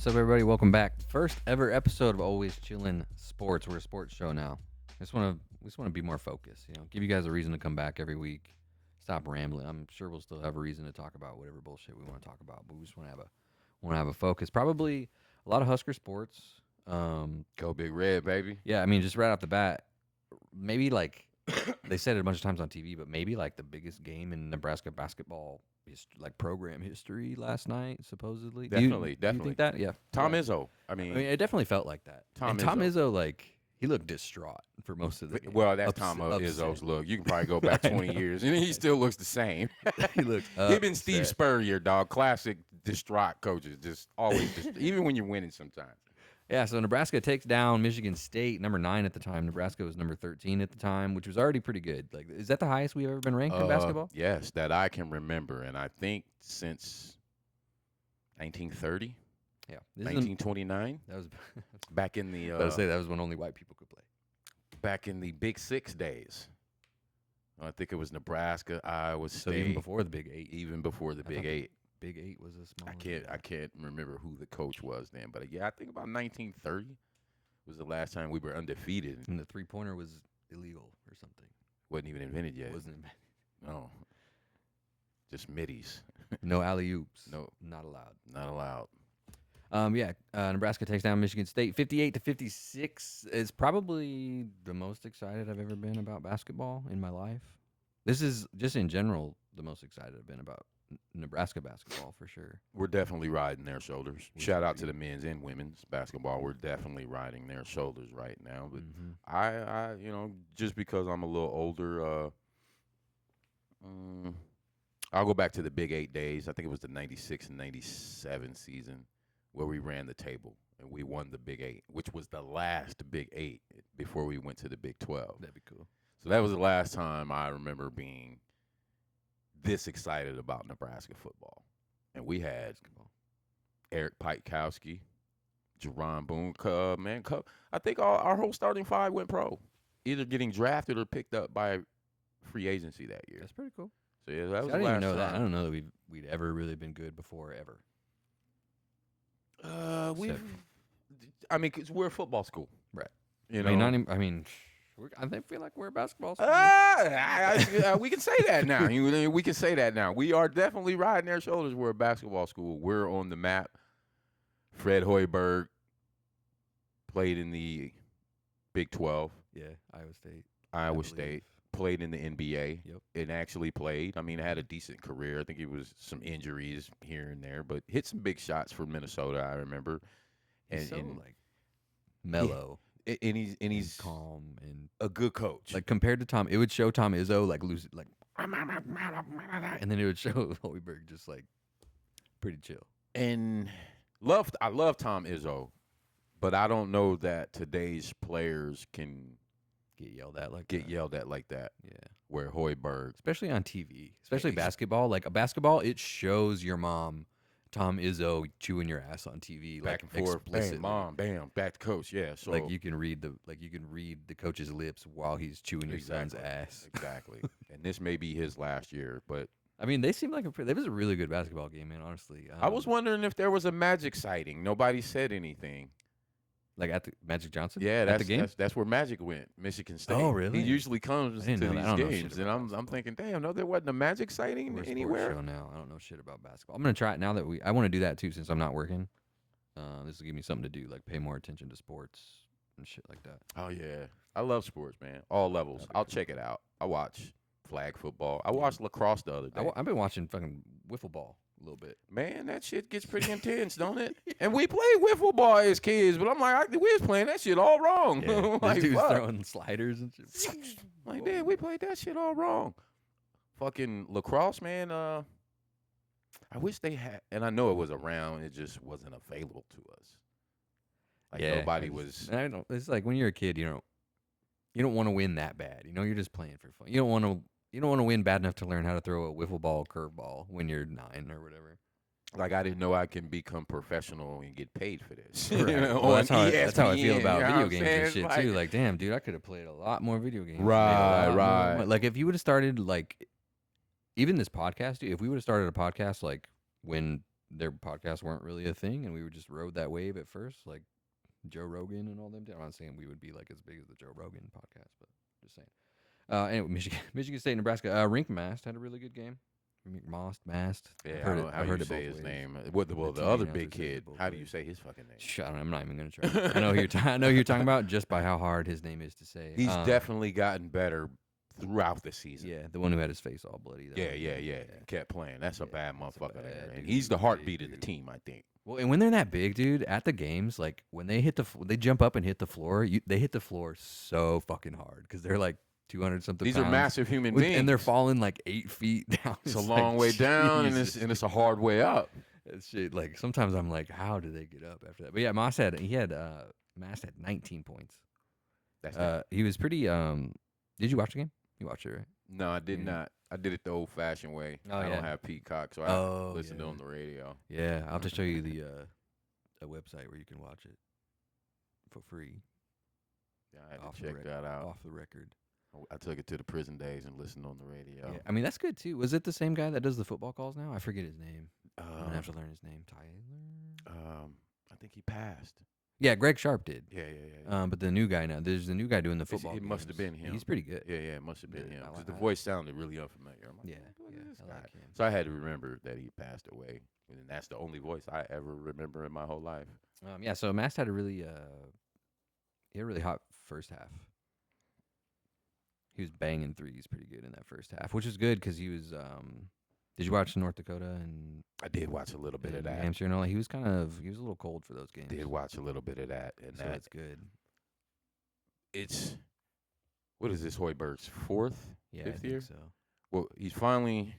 What's up, everybody? Welcome back. First ever episode of Always Chillin Sports. We're a sports show now. We just want to be more focused. Give you guys a reason to come back every week. Stop rambling. I'm sure we'll still have a reason to talk about whatever bullshit we want to talk about, but we just want to have a focus. Probably a lot of Husker sports. Go Big Red, baby. Yeah, I mean, just right off the bat, maybe like they said it a bunch of times on TV, but maybe like the biggest game in Nebraska basketball program history last night, supposedly. Definitely. Do you think that? Yeah. Tom Yeah. Izzo. I mean, It definitely felt like that. Tom Tom Izzo. Izzo, he looked distraught for most of the game. well, that's Tom Izzo's look. You can probably go back 20 years, and he still looks the same. He looks Him and Steve upset. Spurrier, dog. Classic distraught coaches. Just always, even when you're winning sometimes. Yeah, so Nebraska takes down Michigan State, number 9 at the time. Nebraska was number 13 at the time, which was already pretty good. Is that the highest we've ever been ranked in basketball? Yes, that I can remember. And I think since 1930, Yeah. 1929, That was back in the I was about to say that was when only white people could play. back in the Big Six days. I think it was Nebraska, Iowa State. So even before the Big 8. Even before the I Big thought Eight. Big 8 was a small. I can't remember who the coach was then, but yeah, I think about 1930 was the last time we were undefeated. And the three-pointer was illegal or something. Wasn't even invented yet. Wasn't it? No, just middies. No alley-oops. No, Not allowed. not allowed. Nebraska takes down Michigan State 58-56. It's probably the most excited I've ever been about basketball in my life. This is just in general the most excited I've been about Nebraska basketball for sure. We're definitely riding their shoulders. We Shout should out be. to the men's and women's basketball. We're definitely riding their shoulders right now. But Mhm. I, just because I'm a little older, I'll go back to the Big 8 days. I think it was the 96 and 97 season where we ran the table and we won the Big 8, which was the last Big 8 before we went to the Big 12. That'd be cool. So that was the last time I remember being this excited about Nebraska football. And we had Eric Piatkowski, Jerron Boone, I think our whole starting five went pro, either getting drafted or picked up by free agency that year. That's pretty cool. So yeah, that was I the didn't even last know that. I time. don't know that we'd ever really been good before ever. I mean, 'cause we're a football school, Right. You I mean, know, I feel like we're a basketball school. we can say that now. We can say that now. We are definitely riding their shoulders. We're a basketball school. We're on the map. Fred Hoiberg played in the Big 12. Yeah, Iowa State. Iowa believe. State played in the NBA. Yep. And actually played. I mean, had a decent career. I think it was some injuries here and there, but hit some big shots for Minnesota. I remember. He's so and mellow and he's calm and a good coach. compared to Tom, it would show Tom Izzo lose and then it would show Hoiberg just pretty chill. And I love Tom Izzo, but I don't know that today's players can Get yelled at get yelled at like that. Yeah. Where Hoiberg, Especially on TV. Especially Ex- basketball. A basketball, it shows your mom Tom Izzo chewing your ass on TV. back and forth, explicitly. bam, mom, bam, back to coach. Yeah, so You can read the coach's lips while he's chewing your son's ass. Exactly. And this may be his last year, but I mean, they seem like it was a really good basketball game, man. Honestly, I was wondering if there was a Magic sighting. Nobody said anything. at the Magic Johnson. Yeah, at the game. That's where Magic went, Michigan State. Oh, really? He usually comes I to didn't know these that. I don't know shit games, about and I'm basketball. thinking, damn, no, there wasn't a Magic sighting We're a sports anywhere. show now. I don't know shit about basketball. I'm gonna try it now that I want to do that too since I'm not working. This will give me something to do, pay more attention to sports and shit like that. Oh yeah, I love sports, man. All levels. That'd be I'll cool. check it out. I watch flag football. I watched lacrosse the other day. I've been watching fucking wiffle ball a little bit. Man, that shit gets pretty intense, don't it? And we played wiffle ball as kids, but I'm like, we was playing that shit all wrong. Yeah, like, this dude's fuck. throwing sliders and shit. Like, man, we played that shit all wrong. Fucking lacrosse, man. I wish they had, and I know it was around. It just wasn't available to us. Like nobody was. I don't. It's like when you're a kid, you don't want to win that bad. You're just playing for fun. You don't want to win bad enough to learn how to throw a wiffle ball curveball when you're 9 or whatever. Like I didn't know I can become professional and get paid for this. Right. Well, on that's how I feel ESPN, about you know video what games I'm and saying? shit too. Damn, dude, I could have played a lot more video games. Right, Made a lot more right. money. If you would have started even this podcast, dude, if we would have started a podcast when their podcasts weren't really a thing, and we just rode that wave at first, like Joe Rogan and all them. I'm not saying we would be like as big as the Joe Rogan podcast, but just saying. Anyway, Michigan State, Nebraska. Rink Mast had a really good game. Mast. Yeah, I've I heard don't it. know how I've heard you it say both his ways. name. Well, the TV other announcer big says it kid. both How do you ways. say his fucking name? Shut up, I'm not even gonna try. I know who I know who you're talking about just by how hard his name is to say. He's definitely gotten better throughout the season. Yeah, the one who had his face all bloody. Yeah. Kept playing. That's a bad that's a motherfucker bad there, and dude. he's the heartbeat Big of the dude. team, I think. Well, and when they're that big, dude, at the games, like when they hit they jump up and hit the floor. They hit the floor so fucking hard because they're like 200 something. These are massive human beings, and they're falling like 8 feet down. It's a long way down, and it's a hard way up. It's shit. Like sometimes I'm like, how do they get up after that? But yeah, Mass had 19 points. That's he was pretty. Did you watch the game? You watched it, right? No, I did not. I did it the old-fashioned way. Oh, I yeah. don't have Peacock, so I listened yeah. on the radio. Yeah, I'll have to show you the a website where you can watch it for free. Yeah, I had to check that out. Off the record. I took it to the prison days and listened on the radio. Yeah, I mean that's good too. Was it the same guy that does the football calls now? I forget his name. I'm gonna have to learn his name. Tyler. I think he passed. Yeah, Greg Sharp did. Yeah. But the new guy now, there's the new guy doing the It's- football. it must have games. been him. He's pretty good. Yeah, it must have been Yeah, him I because like the that. voice sounded really unfamiliar. I'm like, Yeah, "Who is this I guy?" like him. So I had to remember that he passed away, and that's the only voice I ever remember in my whole life. Yeah, so Mast had a really he had a really hot first half. He was banging threes pretty good in that first half, which was good because he was. Did you watch North Dakota and I did watch a little bit of New that. Hampshire and all? He was a little cold for those games. Did watch a little bit of that, and so that's good. It's what is this Hoiberg's fourth, Yeah, fifth I think year? so. Well, he's finally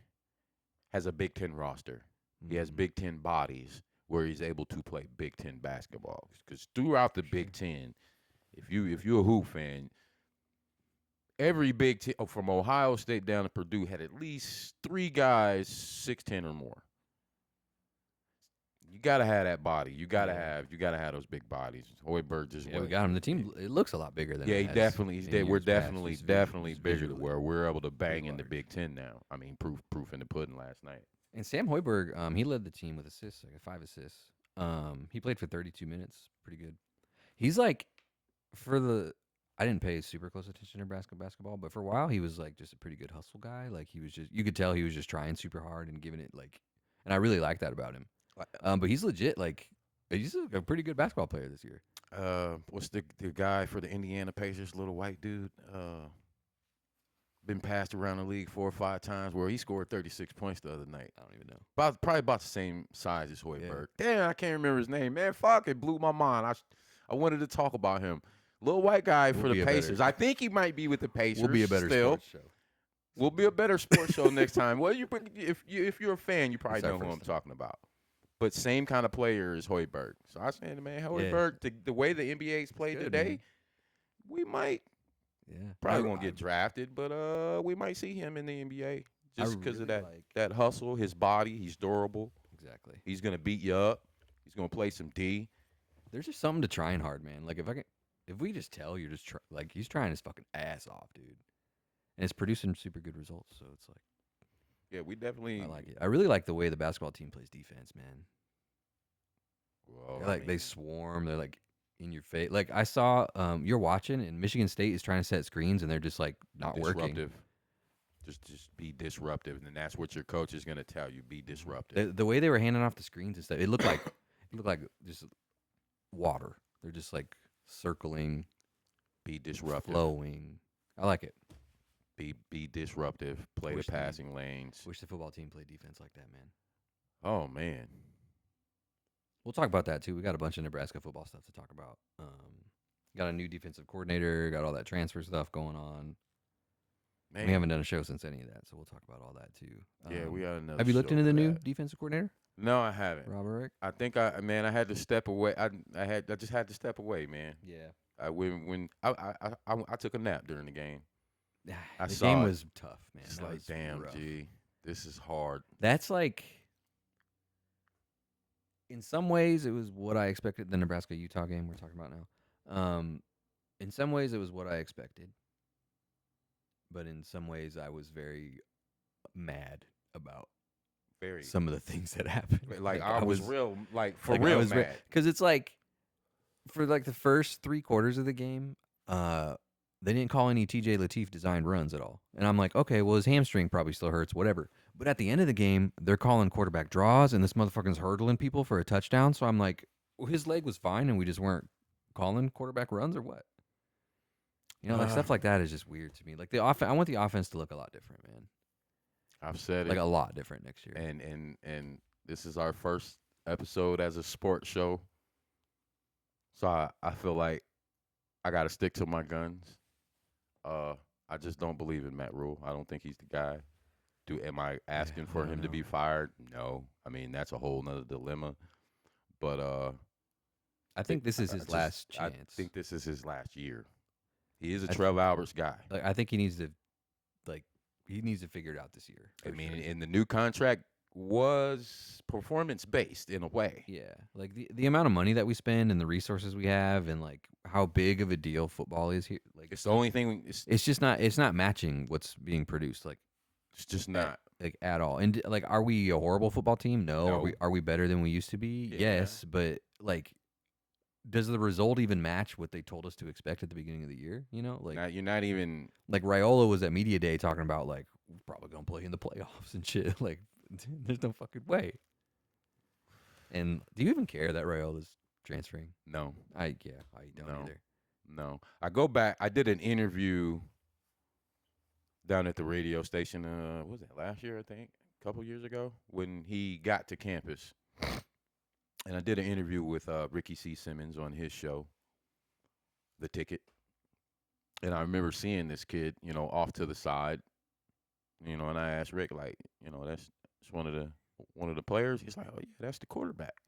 has a Big Ten roster. He has Mhm. Big Ten bodies where he's able to play Big Ten basketball. Because throughout the Big Ten, if you're a hoop fan, every Big Ten from Ohio State down to Purdue had at least 3 guys 6'10" or more. You gotta have that body. You gotta have those big bodies. Hoiberg just Yeah, we got him. The team it looks a lot bigger than yeah, it he has definitely. in We're years past, definitely just definitely bigger to visually. where we're able to bang in the large. Big Ten now. I mean, proof in the pudding last night. And Sam Hoiberg, he led the team with assists, like 5 assists. He played for 32 minutes, pretty good. He's like, I didn't pay super close attention to Nebraska basketball, but for a while he was like just a pretty good hustle guy. Like you could tell he was just trying super hard and giving it like, and I really like that about him. But he's legit, like, he's a pretty good basketball player this year. What's the guy for the Indiana Pacers, little white dude? Been passed around the league 4 or 5 times. Where he scored 36 points the other night. I don't even know. Probably about the same size as Hoiberg. Damn, I can't remember his name. Man, fuck, it blew my mind. I wanted to talk about him. Little white guy for the Pacers. I think he might be with the Pacers. We'll be a better sports show. We'll be a better sports show next time. Well, if you're a fan, you probably That's our know who I'm first time. talking about. But same kind of player as Hoiberg. So I was saying, man, Hoiberg, the way the NBA's played good, today, man. we might Yeah, probably won't get drafted, but we might see him in the NBA just because of really that hustle, his body. He's durable. Exactly. He's gonna beat you up. He's gonna play some D. There's just something to trying hard, man. Like if we just tell you're just like he's trying his fucking ass off, dude, and it's producing super good results. So it's like, Yeah, we definitely. I like it. I really like the way the basketball team plays defense, man. Well, They're like they swarm. They're like in your face. Like I saw, you're watching, and Michigan State is trying to set screens, and they're just like not working. Just be disruptive, and that's what your coach is gonna tell you. Be disruptive. The way they were handing off the screens and stuff, it looked like just water. They're just like circling, Be disruptive. flowing. I like it. Be disruptive. Play Wish the the- passing lanes. Wish the football team played defense like that, man. Oh man. We'll talk about that too. We got a bunch of Nebraska football stuff to talk about. Got a new defensive coordinator. Got all that transfer stuff going on. Man. We haven't done a show since any of that, so we'll talk about all that too. Yeah, we got another. Have you looked show into the for new that. defensive coordinator, No, I haven't. Robert? I think I had to step away. I just had to step away, man. Yeah. When I took a nap during the game. I The saw game it. was tough, man. It's That like, was damn, rough. G, this is hard. That's like, in some ways, it was what I expected. The Nebraska-Utah game we're talking about now. In some ways, it was what I expected. But in some ways, I was very mad about. Very. some of the things that happened. Like I was real, like for like, real mad. Because it's like for like the first 3 quarters of the game, they didn't call any TJ Lateef designed runs at all. And I'm like, okay, well his hamstring probably still hurts, whatever. But at the end of the game, they're calling quarterback draws, and this motherfucker's hurdling people for a touchdown. So I'm like, well, his leg was fine, and we just weren't calling quarterback runs or what? You know, like stuff like that is just weird to me. Like I want the offense to look a lot different, man. I've said Like it, a lot different next year. and this is our first episode as a sports show, so I feel like I got to stick to my guns. I just don't believe in Matt Rhule. I don't think he's the guy. Am I asking for him to be fired? No. I mean, that's a whole nother dilemma. But I think this is his last chance. I think this is his last year. He is a Trev Alberts guy. Like I think he needs to figure it out this year. I mean, and the new contract was performance based in a way. Yeah, like the amount of money that we spend and the resources we have, and like how big of a deal football is here. Like it's the only thing. It's not matching what's being produced. Like it's just not like at all. And like, are we a horrible football team? No. Are we better than we used to be? Yeah. Yes, but like, does the result even match what they told us to expect at the beginning of the year? You know, like you're not even like Raiola was at media day talking about like we're probably gonna play in the playoffs and shit. Like, there's no fucking way. And do you even care that Raiola's transferring? No. I don't either. No. I go back. I did an interview down at the radio station. What was that last year? I think a couple years ago when he got to campus. And I did an interview with Ricky C. Simmons on his show, The Ticket. And I remember seeing this kid, you know, off to the side, you know, and I asked Rick, like, you know, that's one of the players. He's like, oh yeah, that's the quarterback.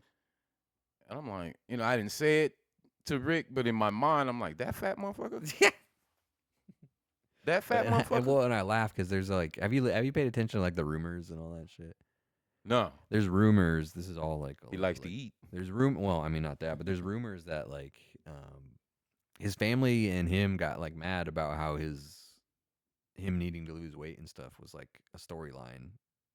And I'm like, you know, I didn't say it to Rick, but in my mind, I'm like, that fat motherfucker. Yeah. That fat motherfucker. And I laugh because there's like, have you paid attention to like the rumors and all that shit? No. There's rumors. This is all like he likes to eat. There's well, I mean not that, but there's rumors that like his family and him got like mad about how him needing to lose weight and stuff was like a storyline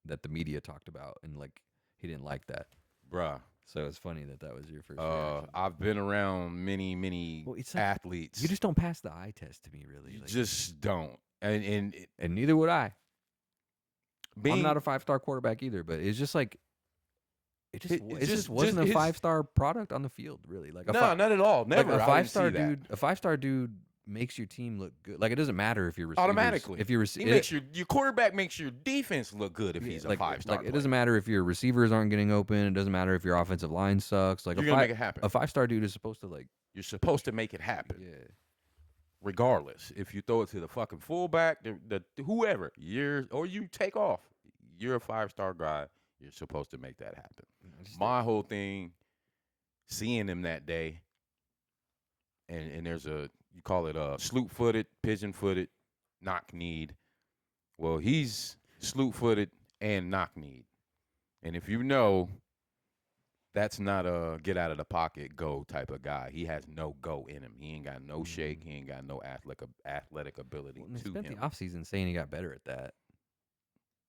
that the media talked about, and like he didn't like that. Bruh. So it's funny that was your first reaction. I've been around many athletes. You just don't pass the eye test to me, really. You just don't. And neither would I'm not a 5-star quarterback either, but it's just like it just wasn't a 5-star product on the field, really. Like not at all. Never. Like a 5-star dude. A 5-star dude makes your team look good. Like it doesn't matter if you're receivers, automatically. If you're he makes your quarterback makes your defense look good if he's a 5-star. Like it doesn't matter if your receivers aren't getting open. It doesn't matter if your offensive line sucks. Like you're gonna make it happen. A 5-star dude is supposed to like. You're supposed to make it happen. Yeah. Regardless, if you throw it to the fucking fullback, the whoever, or you take off, you're a 5-star guy. You're supposed to make that happen. My whole thing, seeing him that day, and there's you call it a sloop-footed, pigeon-footed, knock-kneed. Well, he's sloop-footed and knock-kneed. And if you know, that's not a get-out-of-the-pocket go type of guy. He has no go in him. He ain't got no shake. He ain't got no athletic ability to him. Spent the offseason saying he got better at that.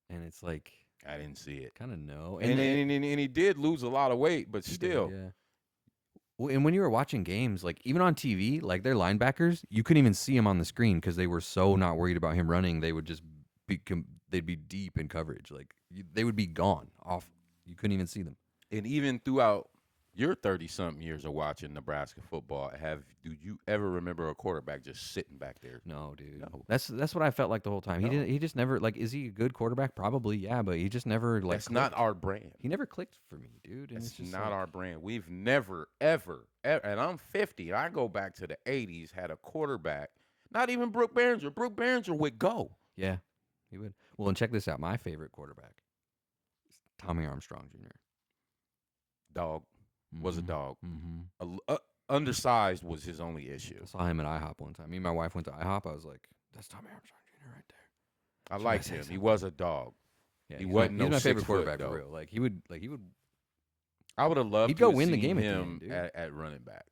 And it's like... I didn't see it. Kind of no. And he did lose a lot of weight, but still. Did, yeah. Well, and when you were watching games, like even on TV, like their linebackers, you couldn't even see him on the screen because they were so not worried about him running. They would just they'd be deep in coverage. Like they would be gone off. You couldn't even see them. And even throughout your 30-something years of watching Nebraska football, do you ever remember a quarterback just sitting back there? No, dude. No. That's what I felt like the whole time. No. He just never like. Is he a good quarterback? Probably, yeah. But he just never like. That's not our brand. He never clicked for me, dude. And it's just not our brand. We've never, ever, and I'm 50. I go back to the 80s. Had a quarterback. Not even Brooke Behringer. Brooke Behringer would go. Yeah, he would. Well, and check this out. My favorite quarterback, Tommy Armstrong Jr. Dog. Was a dog. Mm-hmm. Undersized was his only issue. I saw him at IHOP one time. Me and my wife went to IHOP. I was like, that's Tommy Armstrong Jr. right there. I liked him. He was a dog. Yeah, he wasn't he's no my favorite 6 foot, quarterback though. for real. Like he would. I would have loved. He'd to go have win the seen game him at running back.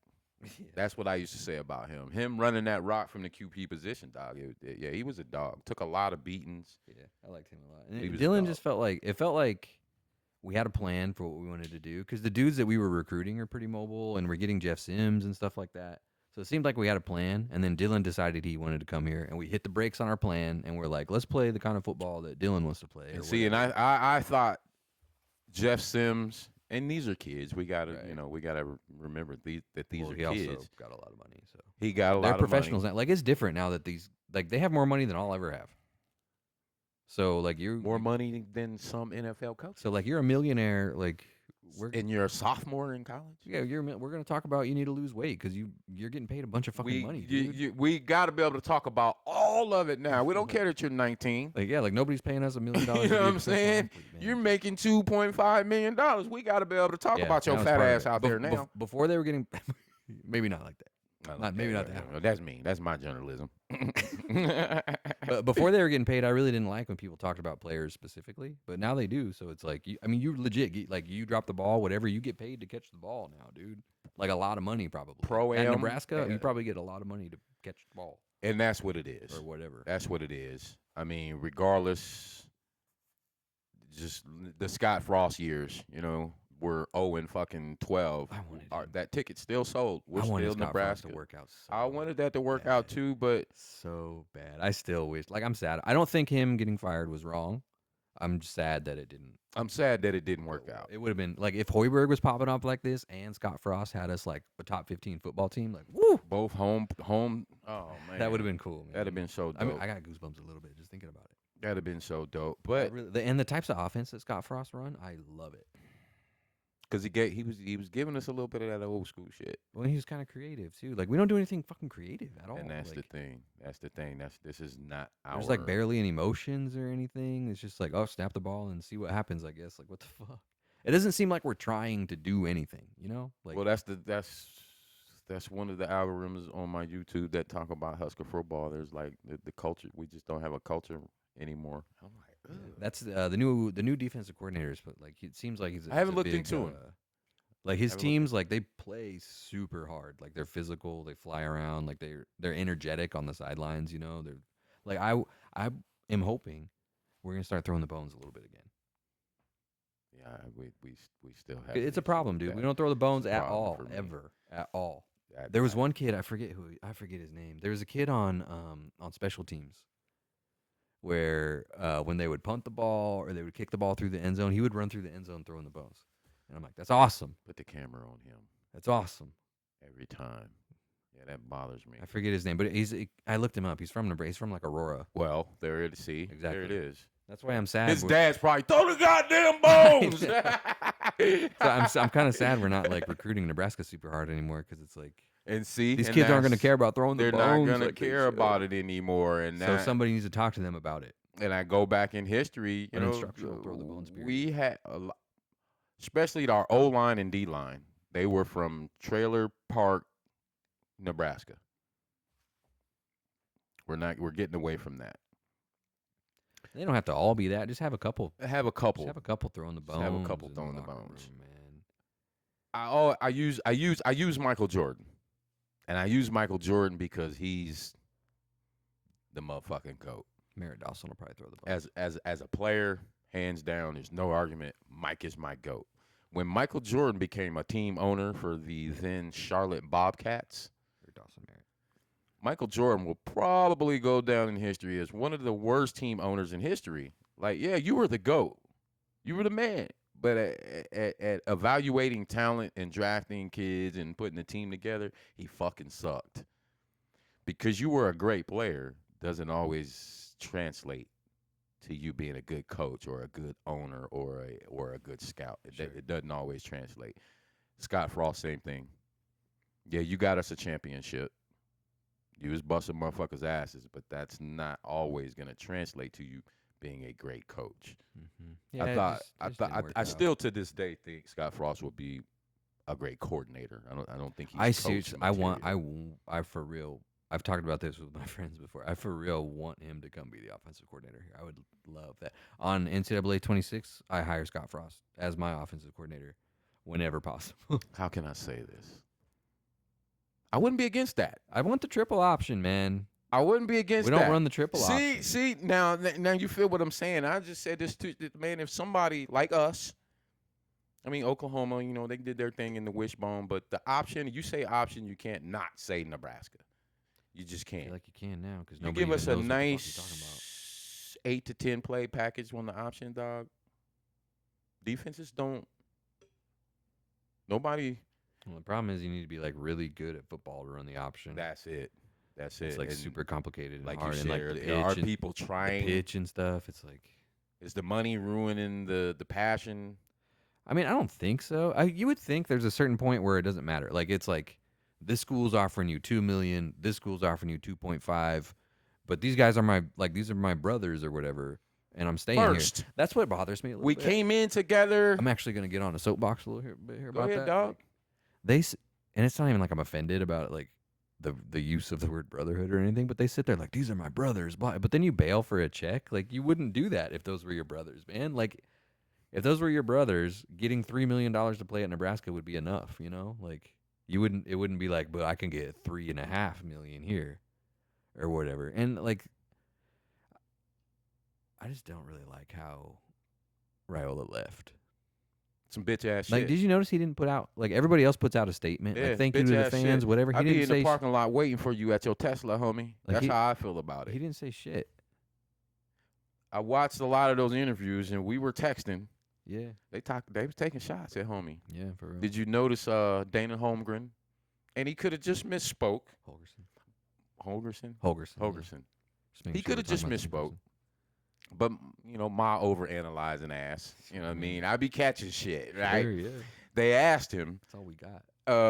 Yeah. That's what I used to say about him. Him running that rock from the QP position, dog. Yeah, he was a dog. Took a lot of beatings. Yeah, I liked him a lot. And Dylan just felt like we had a plan for what we wanted to do because the dudes that we were recruiting are pretty mobile, and we're getting Jeff Sims and stuff like that. So it seemed like we had a plan, and then Dylan decided he wanted to come here, and we hit the brakes on our plan, and we're like, let's play the kind of football that Dylan wants to play. And see, and I thought Jeff Sims, and these are kids. We gotta, Right. we gotta remember that these Well, are he kids. also got a lot of money, so He got a lot they're of professionals money. now. Like it's different now that they have more money than I'll ever have. So like More money than some NFL coaches. so like you're a millionaire. Like And you're a sophomore in college. yeah, we're gonna talk about you need to lose weight because you're getting paid a bunch of fucking money, dude. We got to be able to talk about all of it now. We don't care that you're 19. Like yeah, like nobody's paying us $1 million. You know what I'm saying? You're making $2.5 million. We got to be able to talk about your fat ass out there now. Before they were getting, maybe not like that. Maybe not that. Well, that's me. That's my journalism. But before they were getting paid, I really didn't like when people talked about players specifically. But now they do. So it's like, you legit you drop the ball, whatever, you get paid to catch the ball now, dude. Like a lot of money probably. At Nebraska, you probably get a lot of money to catch the ball. And that's what it is. Or whatever. That's what it is. I mean, regardless, just the Scott Frost years, we're 0-12. That ticket still sold. We're still Nebraska. To work out I wanted that to work out too, but so bad. I still wish. Like I'm sad. I don't think him getting fired was wrong. I'm just sad that it didn't. I'm sad that it didn't work out. It would have been like if Hoiberg was popping up like this, and Scott Frost had us like a top 15 football team. Like woo, both home. Oh man, that would have been cool. Man. That'd have been so dope. I mean, I got goosebumps a little bit just thinking about it. That'd have been so dope. But really, and the types of offense that Scott Frost run, I love it. Because he was giving us a little bit of that old school shit. Well, he was kind of creative too. Like we don't do anything fucking creative at all. And that's the thing. This is not our. There's like barely any emotions or anything. It's just like, oh, snap the ball and see what happens. I guess. Like what the fuck. It doesn't seem like we're trying to do anything. Like well, that's one of the algorithms on my YouTube that talk about Husker football. There's like the culture. We just don't have a culture anymore. I'm like. That's the new defensive coordinators, but like it seems like I haven't looked into him. Like his teams, like they play super hard. Like they're physical, they fly around, like they're energetic on the sidelines. They're like I am hoping we're gonna start throwing the bones a little bit again. Yeah, we still have. It's a problem, dude. We don't throw the bones at all, ever, at all. There was one kid I forget his name. There was a kid on special teams. Where when they would punt the ball or they would kick the ball through the end zone, he would run through the end zone throwing the bones. And I'm like, that's awesome. Put the camera on him. That's awesome. Every time. Yeah, that bothers me. I forget his name, but I looked him up. He's from Nebraska. He's from like Aurora. Well, there it is. See? Exactly. There it is. That's why I'm sad. His dad's probably, throw the goddamn bones! So I'm kind of sad we're not like recruiting Nebraska super hard anymore because it's like, and see, these kids aren't going to care about throwing the bones. They're not going to care about it anymore. And so somebody needs to talk to them about it. And I go back in history, instructional throw the bones period. We had a lot, especially our O line and D line. They were from Trailer Park, Nebraska. We're getting away from that. They don't have to all be that. Just have a couple. Have a couple. Just have a couple throwing the bones. Have a couple throwing the bones. Room, man. I use Michael Jordan, and I use Michael Jordan because he's the motherfucking GOAT. Merritt Dawson will probably throw the bones. As a player, hands down, there's no argument. Mike is my GOAT. When Michael Jordan became a team owner for the then Charlotte Bobcats, Michael Jordan will probably go down in history as one of the worst team owners in history. Like, yeah, you were the GOAT. You were the man. But at evaluating talent and drafting kids and putting the team together, he fucking sucked. Because you were a great player doesn't always translate to you being a good coach or a good owner or a good scout. It doesn't always translate. Scott Frost, same thing. Yeah, you got us a championship. You was busting motherfuckers' asses, but that's not always going to translate to you being a great coach. Mm-hmm. Yeah, I still to this day think Scott Frost will be a great coordinator. I don't think he's I for real. I've talked about this with my friends before. I for real want him to come be the offensive coordinator here. I would love that. On NCAA 26, I hire Scott Frost as my offensive coordinator whenever possible. How can I say this? I wouldn't be against that. I want the triple option, man. I wouldn't be against that. We don't run the triple option. See, now you feel what I'm saying. I just said this to man. If somebody like us I mean, Oklahoma, they did their thing in the wishbone, but the option, you say option, you can't not say Nebraska. You just I can't. feel like you can now because You nobody give us even a knows what the fuck you're talking about. nice 8 to 10 play package on the option, dog. Defenses don't. Nobody. Well, the problem is you need to be like really good at football to run the option. That's it. That's It's it. like And super complicated and like hard. you And like said, the are pitch and people the trying? pitch and stuff. It's like, Is the money ruining the passion? I mean, I don't think so. You would think there's a certain point where it doesn't matter. Like it's like this school's offering you $2 million, this school's offering you 2.5, but these guys are these are my brothers or whatever, and I'm staying First, here. That's what bothers me a little we bit. came in together. I'm actually gonna get on a soapbox a little bit here Go about ahead, that. dog. Like, and it's not even like I'm offended about like the use of the word brotherhood or anything, but they sit there like these are my brothers, but then you bail for a check. Like you wouldn't do that if those were your brothers, man. Like if those were your brothers, getting $3 million to play at Nebraska would be enough, Like it wouldn't be like, but I can get $3.5 million here or whatever. And like I just don't really like how Raiola left. Some bitch ass Like, shit. did you notice he didn't put out like everybody else puts out a statement, Yeah, like thank you to the bitch-ass fans, shit. whatever. He I be didn't in say the parking lot waiting for you at your Tesla, homie. Like That's how I feel about he it. didn't say shit. I watched a lot of those interviews, and we were texting. Yeah, They was taking shots at homie. yeah, for real. Did you notice Dana Holmgren? And he could have just misspoke. Holgerson. Holgerson. He could have just misspoke. But my overanalyzing ass. You know what I mean? I be catching shit, right? Sure, yeah. They asked him, That's all we got.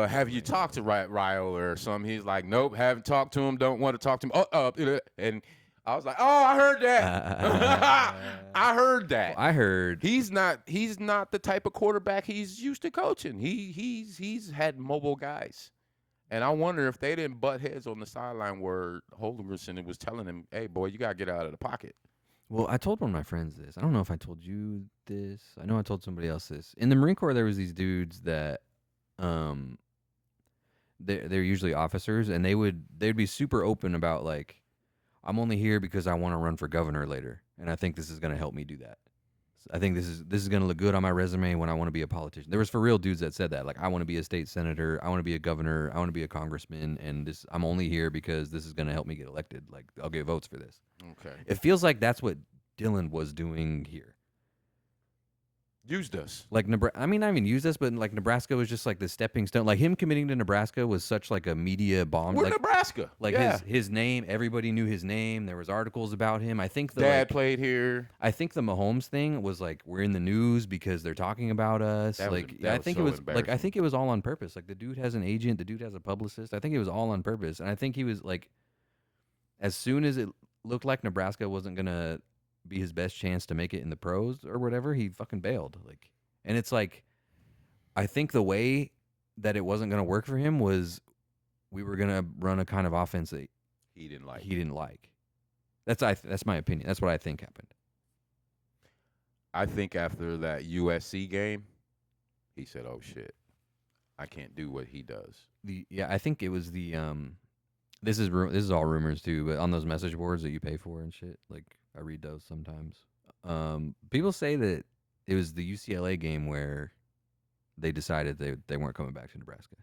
have you talked to Raiola or something? He's like, nope, haven't talked to him, don't want to talk to him. And I was like, oh, I heard that. I heard that. Well, I heard He's not the type of quarterback he's used to coaching. He's had mobile guys. And I wonder if they didn't butt heads on the sideline where Holgerson was telling him, hey, boy, you got to get out of the pocket. Well, I told one of my friends this. I don't know if I told you this. I know I told somebody else this. In the Marine Corps, there was these dudes that, they're usually officers, and they'd be super open about like, I'm only here because I want to run for governor later, and I think this is going to help me do that. I think this is going to look good on my resume when I want to be a politician. There was for real dudes that said that, like, I want to be a state senator, I want to be a governor, I want to be a congressman, and I'm only here because this is going to help me get elected. Like, I'll get votes for this. Okay. It feels like that's what Dylan was doing here. Used us. Like I mean, not even used us, but like Nebraska was just like the stepping stone. Like him committing to Nebraska was such like a media bomb. We're like, Nebraska. Like yeah. his name, everybody knew his name. There was articles about him. I think Dad played here. I think the Mahomes thing was like we're in the news because they're talking about us. I think it was all on purpose. Like the dude has an agent, the dude has a publicist. I think it was all on purpose. And I think he was like, as soon as it looked like Nebraska wasn't gonna be his best chance to make it in the pros or whatever, he fucking bailed. Like, and it's like, I think the way that it wasn't gonna work for him was we were gonna run a kind of offense that he didn't like. That's my opinion. That's what I think happened. I think after that USC game, he said, "Oh shit, I can't do what he does." I think it was the This is all rumors too, but on those message boards that you pay for and shit, like I read those sometimes. People say that it was the UCLA game where they decided they weren't coming back to Nebraska.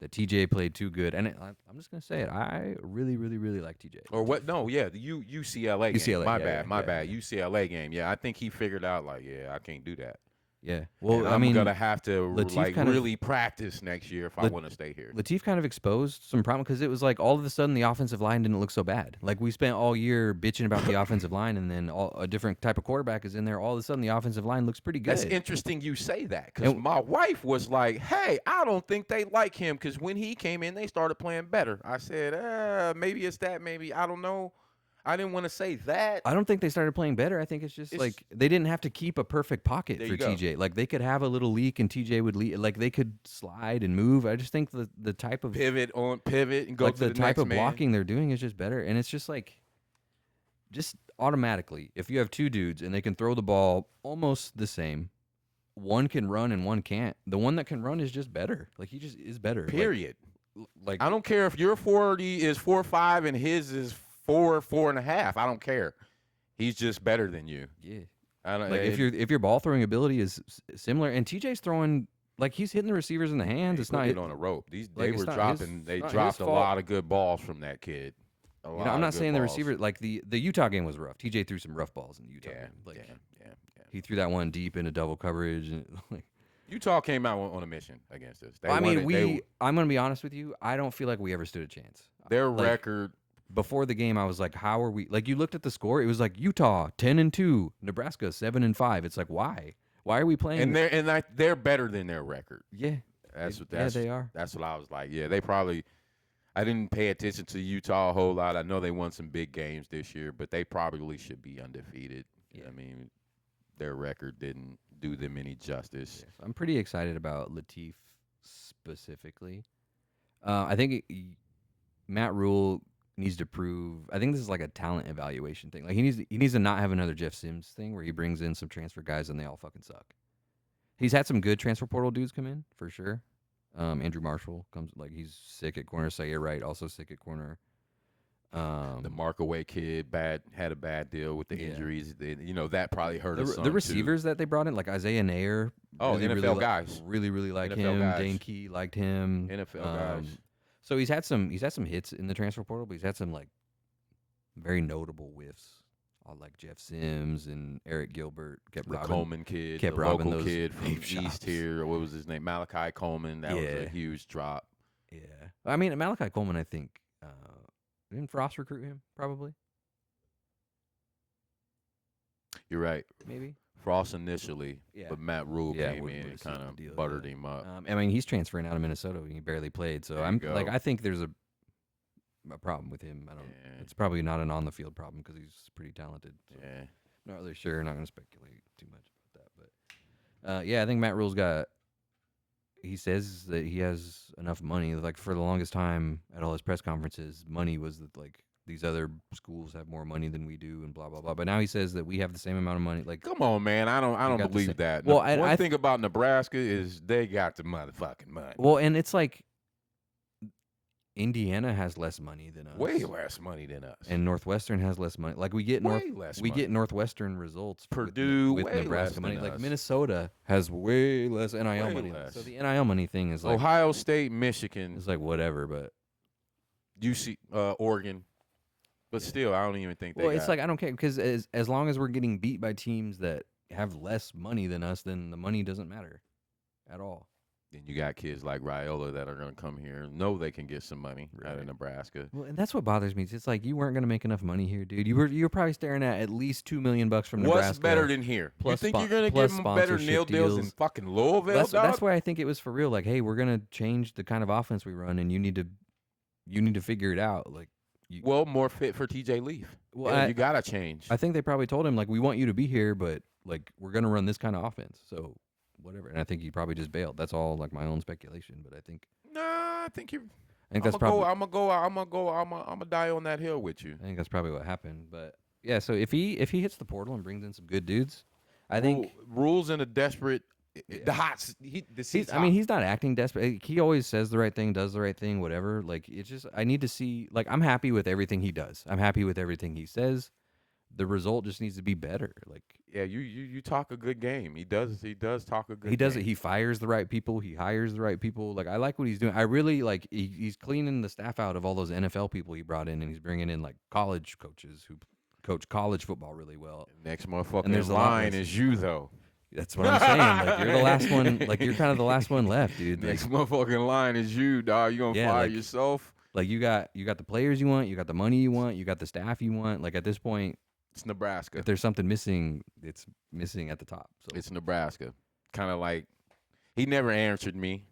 That TJ played too good, and I'm just gonna say it. I really, really, really like TJ. Or what? No, yeah, the UCLA game. UCLA, My bad. UCLA game. Yeah, I think he figured out like, yeah, I can't do that. Yeah. Well, and I mean, I'm gonna have to Latif really practice next year if I want to stay here. Latif kind of exposed some problem because it was like all of a sudden the offensive line didn't look so bad. Like we spent all year bitching about the offensive line, and then a different type of quarterback is in there. All of a sudden the offensive line looks pretty good. That's interesting you say that because my wife was like, "Hey, I don't think they like him because when he came in, they started playing better." I said, "Maybe it's that. Maybe I don't know." I didn't want to say that. I don't think they started playing better. I think it's like they didn't have to keep a perfect pocket for TJ. Like they could have a little leak and TJ would leak. Like they could slide and move. I just think the type of pivot and go like to the type next of man. blocking they're doing is just better. And it's just like automatically, if you have two dudes and they can throw the ball almost the same, one can run and one can't. The one that can run is just better. Like he just is better. Period. Like I don't care if your 40 is 4.5 and his is 4.5. I don't care. He's just better than you. Yeah. I don't, Like if your ball throwing ability is similar, and TJ's throwing like he's hitting the receivers in the hands. It's not it on a rope. They it's were not dropping. his- They it's not dropped his a fault. lot of good balls from that kid. I'm not saying the receiver like the Utah game was rough. TJ threw some rough balls in the Utah game. Like yeah. he threw that one deep into double coverage and like. Utah came out on a mission against us. I'm gonna be honest with you. I don't feel like we ever stood a chance. Their Like, record before the game, I was like, "How are we?" Like you looked at the score, it was like Utah 10-2, Nebraska 7-5. It's like why? Why are we playing? and they're better than their record. Yeah, they are. That's what I was like. Yeah, they probably. I didn't pay attention to Utah a whole lot. I know they won some big games this year, but they probably should be undefeated. Yeah. I mean, their record didn't do them any justice. Yes. I'm pretty excited about Latif specifically. I think Matt Rhule needs to prove. I think this is like a talent evaluation thing. Like he needs to not have another Jeff Sims thing where he brings in some transfer guys and they all fucking suck. He's had some good transfer portal dudes come in for sure. Andrew Marshall comes like he's sick at corner. Sayer Wright also sick at corner. The Markaway kid had a bad deal with the injuries. That probably hurt us. The receivers that they brought in, like Isaiah Nair. NFL guys. Really like NFL him. guys. Dane Key liked him. NFL guys. So he's had some hits in the transfer portal, but he's had some like very notable whiffs. Like Jeff Sims and Eric Gilbert kept the robbing, Coleman kid, kept the robbing local those kid from vape shops. East here. What was his name? Malachi Coleman. That was a huge drop. Yeah, I mean Malachi Coleman. I think didn't Frost recruit him? Probably. You're right. Maybe Frost initially, but Matt Rhule came in and kind deal, of buttered him up. I mean, he's transferring out of Minnesota. He barely played, so I think there's a problem with him. It's probably not an on the field problem because he's pretty talented. So not really sure. Not going to speculate too much about that, but I think Matt Rhule's got. He says that he has enough money. Like for the longest time at all his press conferences, money was that like these other schools have more money than we do, and blah blah blah. But now he says that we have the same amount of money. Like, come on, man, I don't believe that. Well, one thing about Nebraska is they got the motherfucking money. Well, and it's like Indiana has less money than us. Way less money than us. And Northwestern has less money. Like we get get Northwestern results. Purdue with way Nebraska less money. than Like us. Minnesota has way less NIL money. Less. So the NIL money thing is like Ohio State, Michigan. It's like whatever, but UC, Oregon. But still, I don't even think they. Well, it's like I don't care because as long as we're getting beat by teams that have less money than us, then the money doesn't matter at all. Then you got kids like Raiola that are going to come here and know they can get some money out of Nebraska. Well, and that's what bothers me. It's like you weren't going to make enough money here, dude. You were probably staring at least $2 million from Nebraska. What's better than here? Plus you think you're going to give them better deals than fucking Louisville? That's why I think it was for real. Like, hey, we're going to change the kind of offense we run, and you need to figure it out. Like, more fit for TJ Leaf. Well, you got to change. I think they probably told him like, we want you to be here, but like we're going to run this kind of offense. So. Whatever, and I think he probably just bailed. That's all like my own speculation, but I think. Nah, I think that's probably. I'm gonna die on that hill with you. I think that's probably what happened, but yeah. So if he hits the portal and brings in some good dudes, I think Rhule's in a desperate. The hot. I mean, he's not acting desperate. He always says the right thing, does the right thing, whatever. Like it's just I need to see. Like I'm happy with everything he does. I'm happy with everything he says. The result just needs to be better. Like you talk a good game. He does talk a good. He does game. it. He fires the right people. He hires the right people. Like I like what he's doing. I really like. He's cleaning the staff out of all those NFL people he brought in, and he's bringing in like college coaches who coach college football really well. Next motherfucking line is you though. That's what I'm saying. Like you're the last one. Like you're kind of the last one left, dude. Next motherfucking line is you, dog. You gonna fire yourself? Like you got the players you want. You got the money you want. You got the staff you want. Like at this point. It's Nebraska. If there's something missing, it's missing at the top. So. It's Nebraska. Kind of like he never answered me,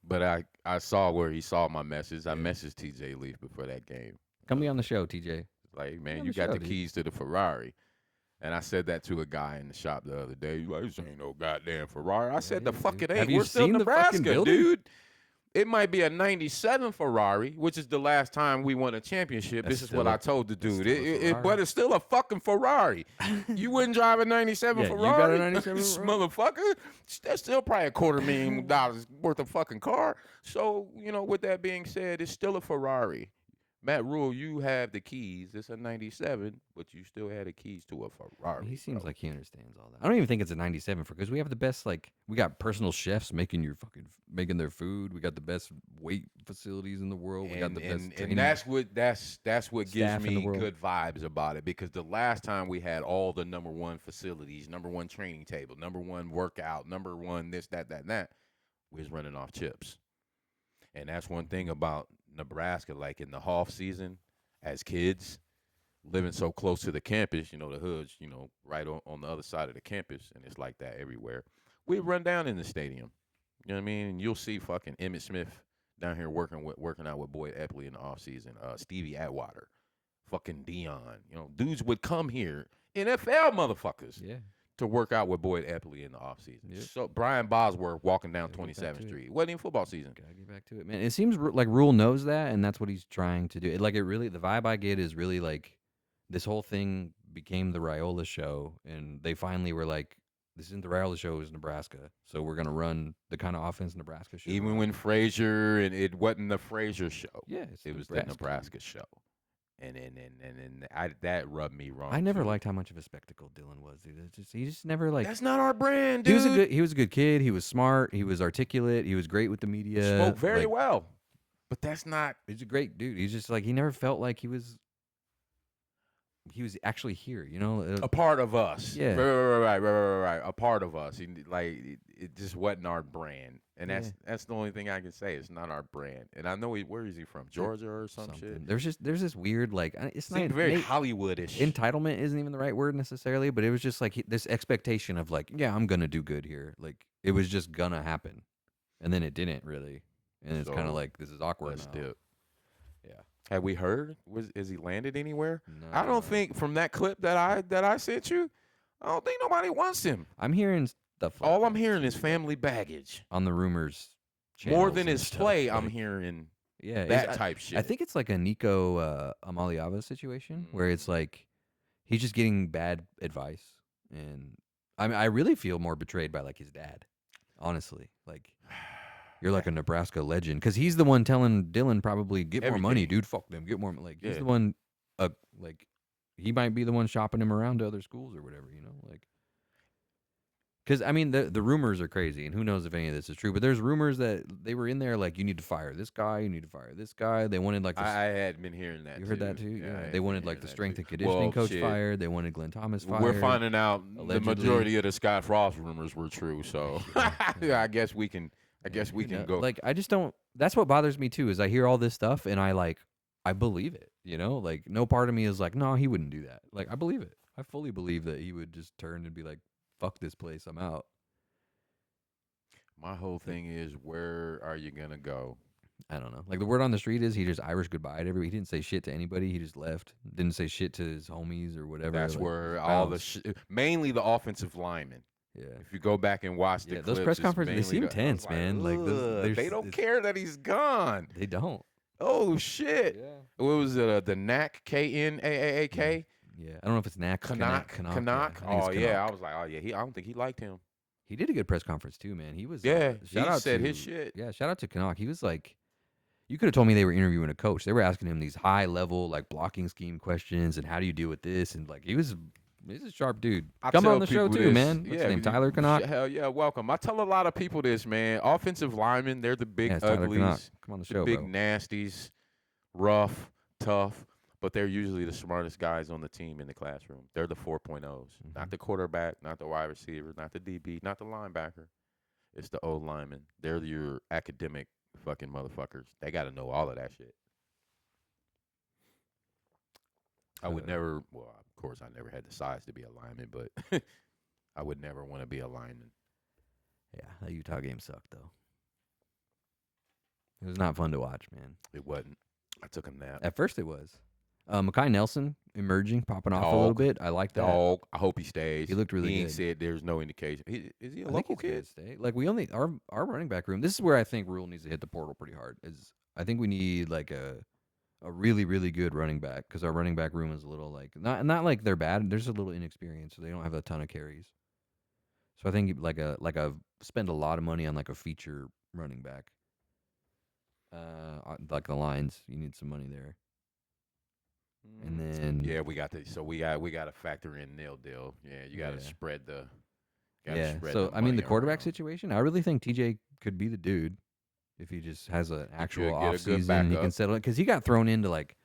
but I saw where he saw my message. I messaged TJ Leaf before that game. Come be on the show, TJ. Like, man, you got the keys to the Ferrari. And I said that to a guy in the shop the other day. He's like, this ain't no goddamn Ferrari. I said, the fuck it ain't. We're still Nebraska, dude. It might be a 97 Ferrari, which is the last time we won a championship. This is what I told the dude. But it's still a fucking Ferrari. You wouldn't drive a 97 Ferrari? You got a 97 motherfucker. That's still probably $250,000 worth of fucking car. So, with that being said, it's still a Ferrari. Matt Rhule, you have the keys. It's a 97, but you still had the keys to a Ferrari, He seems bro. like he understands all that. I don't even think it's a 97 because we have the best, like, we got personal chefs making their food. We got the best weight facilities in the world. We got and the best and and training that's what gives staff in the me world. good vibes about it, because the last time we had all the number one facilities, number one training table, number one workout, number one this, that, we was running off chips. And that's one thing about Nebraska, like in the off season, as kids living so close to the campus, the hoods, right on the other side of the campus, and it's like that everywhere. We run down in the stadium. You know what I mean? And you'll see fucking Emmitt Smith down here working out with Boyd Epley in the off season. Stevie Atwater, fucking Dion. Dudes would come here, NFL motherfuckers, Yeah. to work out with Boyd Epley in the off season. Yep. So Brian Bosworth walking down Gotta get back 27th to it. Street. It wasn't even football season. Gotta get back to it, man. It seems like Rule knows that, and that's what he's trying to do. The vibe I get is really like this whole thing became the Raiola show, and they finally were like, "This isn't the Raiola show; it's Nebraska." So we're gonna run the kind of offense Nebraska should Even run. when Frazier, and it wasn't the Frazier show. Yeah, It was the Nebraska show. And that rubbed me wrong. I never too. liked how much of a spectacle Dylan was, dude. He just never like. That's not our brand, He dude. was a good kid. He was smart. He was articulate. He was great with the media. Spoke very like, well, but that's not. He's a great dude. He's just like he never felt like he was actually here. A part of us. Yeah. Right. A part of us. It just wasn't our brand, and Yeah. that's the only thing I can say. It's not our brand, and I know where is he from? Georgia or some shit. There's this weird like it's Seemed not very Hollywoodish. entitlement isn't even the right word necessarily, but it was just like this expectation of like, yeah, I'm gonna do good here. Like it was just gonna happen, and then it didn't really, and it's kind So, of like this is awkward Let's now. dip. Yeah. Have we heard? Is he landed anywhere? No. I don't think from that clip that I sent you, I don't think nobody wants him. I'm hearing stuff. Like All I'm that, hearing is too, family baggage. on the rumors. More channels than and his stuff, play, I'm like, hearing yeah, that type shit. I think it's like a Nico Amaliava situation where it's like he's just getting bad advice, and I really feel more betrayed by like his dad. Honestly, like you're like a Nebraska legend because he's the one telling Dylan probably get more money, Everything. dude. Fuck them, get more. Like he's Yeah. the one, like he might be the one shopping him around to other schools or whatever, like. Because I mean the rumors are crazy, and who knows if any of this is true. But there's rumors that they were in there like you need to fire this guy, you need to fire this guy. They wanted like I had been hearing that. you heard that too? I Yeah. had They been wanted like hearing the that strength too. and conditioning Well, coach shit. fired. They wanted Glenn Thomas fired. We're finding out allegedly. the majority of the Scott Frost rumors were true. So Yeah. I guess we can. I guess we can go. Like I just don't. That's what bothers me too. Is I hear all this stuff and I believe it. Like no part of me is like, no, he wouldn't do that. Like I believe it. I fully believe that he would just turn and be like, fuck this place, I'm out. My whole thing is, where are you gonna go? I don't know. Like the word on the street is he just Irish goodbye to everybody. He didn't say shit to anybody. He just left. Didn't say shit to his homies or whatever. That's like, where just all bounced. mainly the offensive linemen. Yeah. If you go back and watch the Yeah, clips, those press it's conferences, they mainly seem I was tense, man. Like, "Ugh, they don't care that he's gone. They don't. Oh shit! Yeah. What was it? The NAC KNAAK Yeah. I don't know if it's Knack. Canuck. Oh yeah, I was like, oh yeah. I don't think he liked him. He did a good press conference too, man. He was. Yeah, shout he out said to, his shit. Yeah. Shout out to Canuck. He was like, you could have told me they were interviewing a coach. They were asking him these high level like blocking scheme questions and how do you deal with this and like he's a sharp dude. Come on the show too, man. What's his name? Tyler Canuck. Hell yeah, welcome. I tell a lot of people this, man. Offensive linemen, they're the big Yeah, it's Tyler Canuck. uglies, Come on the the show, big bro. nasties, rough, tough, but they're usually the smartest guys on the team in the classroom. They're the 4.0s, not the quarterback, not the wide receiver, not the DB, not the linebacker. It's the old linemen. They're your academic fucking motherfuckers. They got to know all of that shit. I would never, well, of course, I never had the size to be a lineman, but I would never want to be a lineman. Yeah, that Utah game sucked though. It was not fun to watch, man. It wasn't. I took a nap. At first it was. Mekhi Nelson emerging, popping off a little bit. I like that. Dog. I hope he stays. He looked really He ain't good. said there's no indication. Is he a I think local he's gonna kid? stay. Like we only our running back room. This is where I think Rule needs to hit the portal pretty hard. Is I think we need like a really really good running back because our running back room is a little like not like they're bad. There's a little inexperience, so they don't have a ton of carries. So I think like a spend a lot of money on like a feature running back. Like the lines, you need some money there. And then yeah, we got to factor in nil deal. Yeah, you got to Yeah. spread the So the I mean, money the quarterback around. situation, I really think TJ could be the dude if he just has an He actual could get off a good season. He can backup, settle it because he got thrown into like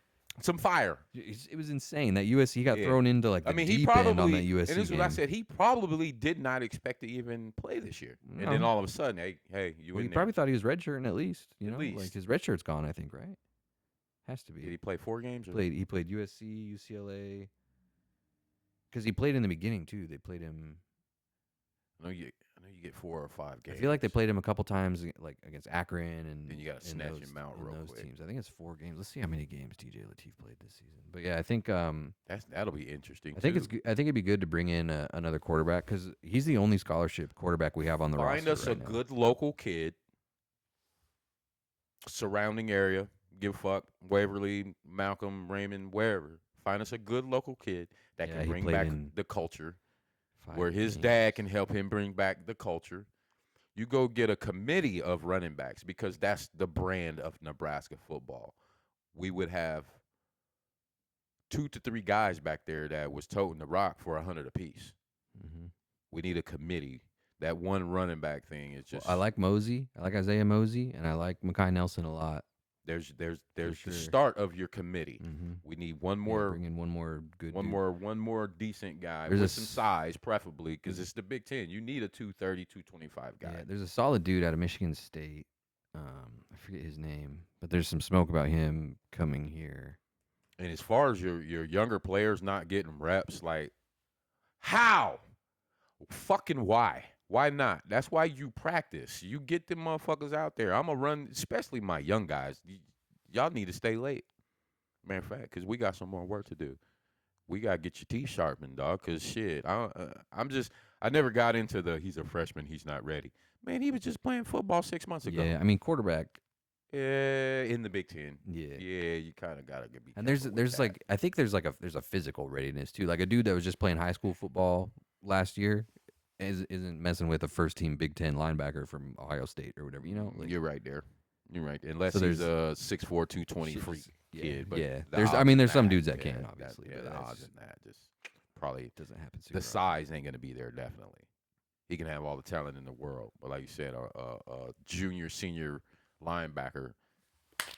some fire. it was insane that USC got Yeah, thrown into like I the mean, he deep end on that probably, and USC this is what I game. said. He probably did not expect to even play this year, and then No, all of a sudden, hey, you well, he in there? probably thought he was redshirting at least. You At know, like least his red shirt's gone. I think right has to did be. he play 4 games? Or? He played USC, UCLA because he played in the beginning too. They played him. I know you get 4 or 5 games. I feel like they played him a couple times, like against Akron and Then you got to in snatch those, him out in real those quick. teams. I think it's 4 games. Let's see how many games TJ Latif played this season. But yeah, I think That'll be interesting. I think too. it's I think it'd be good to bring in another quarterback because he's the only scholarship quarterback we have on the Find roster us right a now. good local kid, surrounding area. Give a fuck. Waverly, Malcolm, Raymond, wherever. Find us a good local kid that Yeah, can he bring played back in the culture, 5 where his games. dad can help him bring back the culture. You go get a committee of running backs because that's the brand of Nebraska football. We would have 2 to 3 guys back there that was toting the rock for 100 apiece. Mm-hmm. We need a committee. That one running back thing is just. I like Mosey. I like Isaiah Mosey, and I like Makai Nelson a lot. There's the sure. start of your committee. Mm-hmm. We need one Yeah, more, bring in one more good, one dude. more decent guy There's with some size, preferably, because it's the Big Ten. You need a 230, 225 guy. Yeah, there's a solid dude out of Michigan State. I forget his name, but there's some smoke about him coming here. And as far as your younger players not getting reps, like how, fucking why? Why not? That's why you practice. You get them motherfuckers out there. I'm gonna run, especially my young guys. Y'all need to stay late. Matter of fact, because we got some more work to do. We gotta get your teeth sharpened, dog. Cause shit, I never got into the he's a freshman, he's not ready. Man, he was just playing football 6 months ago. Yeah, I mean quarterback. Yeah, in the Big Ten. Yeah, Yeah, you kind of gotta be. and there's that. like I think there's a physical readiness too. Like a dude that was just playing high school football last year isn't messing with a first team Big Ten linebacker from Ohio State or whatever. You know, like, You're right there. You're right. Unless So he's there's- a 6'4", 220 shit, freak yeah, kid. But yeah. the There's odds in there's some that, dudes that yeah, can obviously, but the that's- odds in that just probably doesn't happen. the super size ain't gonna be there. Definitely, he can have all the talent in the world, but like you said, a junior, senior linebacker.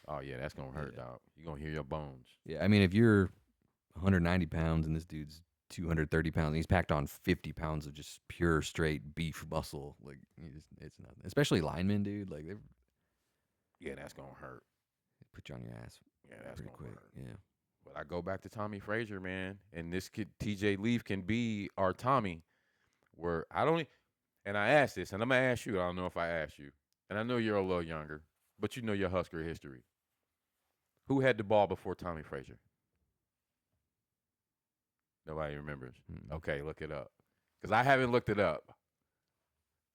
Oh yeah, that's gonna hurt, Yeah. dog. You gonna hear your bones. Yeah, I mean, if you're 190 pounds and this dude's 230 pounds, and he's packed on 50 pounds of just pure straight beef muscle, like it's nothing. Especially linemen, dude. Like they Yeah, that's gonna hurt. put you on your ass Yeah, that's pretty gonna quick. hurt. Yeah. But I go back to Tommy Frazier, man, and this kid TJ Leaf can be our Tommy. Where I don't, and I asked this, and I'm gonna ask you. I don't know if I asked you, and I know you're a little younger, but you know your Husker history. Who had the ball before Tommy Frazier? Nobody remembers. Mm. Okay, look it up, because I haven't looked it up.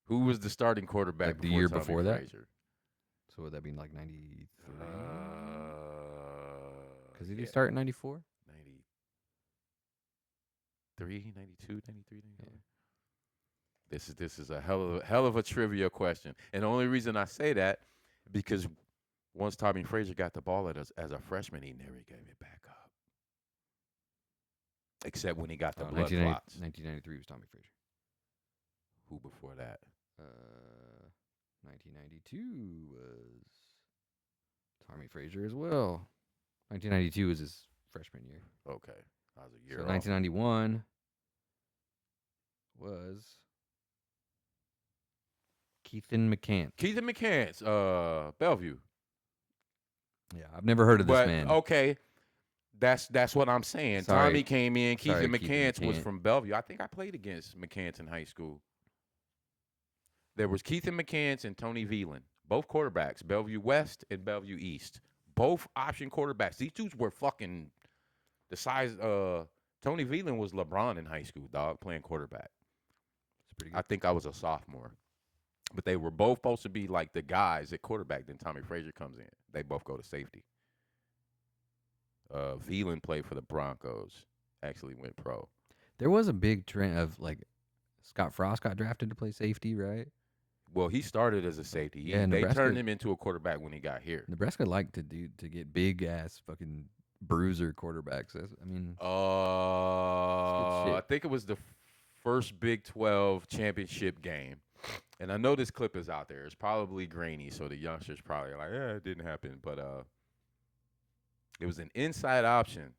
Who was the starting quarterback Like the before year Tommy before that? Frazier? So would that be like 93? Because did he Yeah, start in 94? 93, 92, 93, 94. This is a hell of a trivia question, and the only reason I say that because once Tommy Frazier got the ball as a freshman, he never gave it back up, except when he got the blood clots. 1993 was Tommy Frazier. Who before that? 1992 was Tommy Frazier as well. 1992 was his freshman year. Okay, I was a year So off. 1991 was Keithan McCants. Keithan McCants, Bellevue. Yeah, I've never heard of this But man. okay, that's what I'm saying. Sorry. Tommy came in. Sorry, Keithan Keithan McCants was McCants. from Bellevue. I think I played against McCants in high school. There was Keithan McCants and Tony Veland, both quarterbacks, Bellevue West and Bellevue East. Both option quarterbacks. These dudes were fucking the size. Tony Veland was LeBron in high school, dog, playing quarterback. It's pretty good. I think I was a sophomore. But they were both supposed to be like the guys at quarterback. Then Tommy Frazier comes in. They both go to safety. Veland played for the Broncos. Actually went pro. There was a big trend of like Scott Frost got drafted to play safety, right? Well, he started as a safety. Yeah, They Nebraska- turned him into a quarterback when he got here. Nebraska liked to get big ass fucking bruiser quarterbacks. I mean, I shit. think it was the first Big 12 championship game. And I know this clip is out there. It's probably grainy, so the youngsters probably are like, yeah, it didn't happen. But it was an inside option.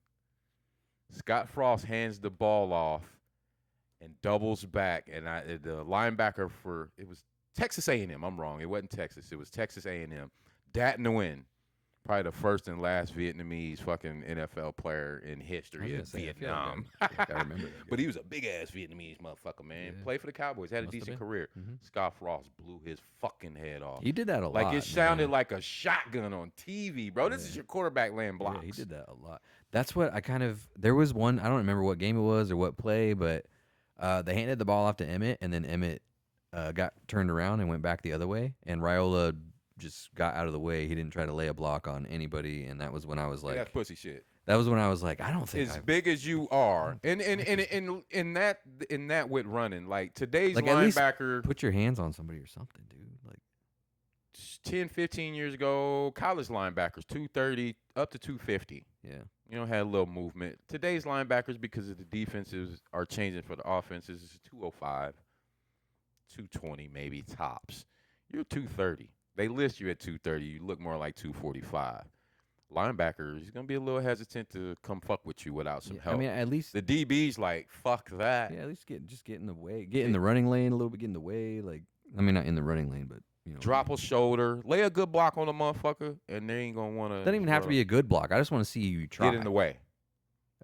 Scott Frost hands the ball off and doubles back. And the linebacker for – it was Texas A&M. I'm wrong. It wasn't Texas. It was Texas A&M. Dat Nguyen. Probably the first and last Vietnamese fucking NFL player in history of Vietnam. I remember that. But he was a big-ass Vietnamese motherfucker, man. Yeah. Played for the Cowboys. Had a Must have decent been. career. Mhm. Scott Frost blew his fucking head off. He did that a lot. Like, it sounded man. like a shotgun on TV, bro. This is your quarterback laying blocks. Yeah, he did that a lot. That's what I kind of – there was one – I don't remember what game it was or what play, but they handed the ball off to Emmett, and then Emmett got turned around and went back the other way, and Raiola – just got out of the way. He didn't try to lay a block on anybody, and that was when I was like, that's pussy shit. That was when I was like, I don't think as big as you are, and in that with running, like today's like, linebacker, put your hands on somebody or something, dude. Like 10, 15 years ago, college linebackers 230 up to 250. Yeah, had a little movement. Today's linebackers, because of the defenses are changing for the offenses, is 205, 220 maybe tops. You're 230. They list you at 230. You look more like 245. Linebackers, he's going to be a little hesitant to come fuck with you without some help. I mean, at least the DB's like, fuck that. Yeah, at least get in the way. Get in the running lane a little bit, get in the way. Like, I mean, not in the running lane, but, drop a shoulder, lay a good block on the motherfucker, and they ain't going to want to. Doesn't even have to be a good block. I just want to see you try. Get in the way.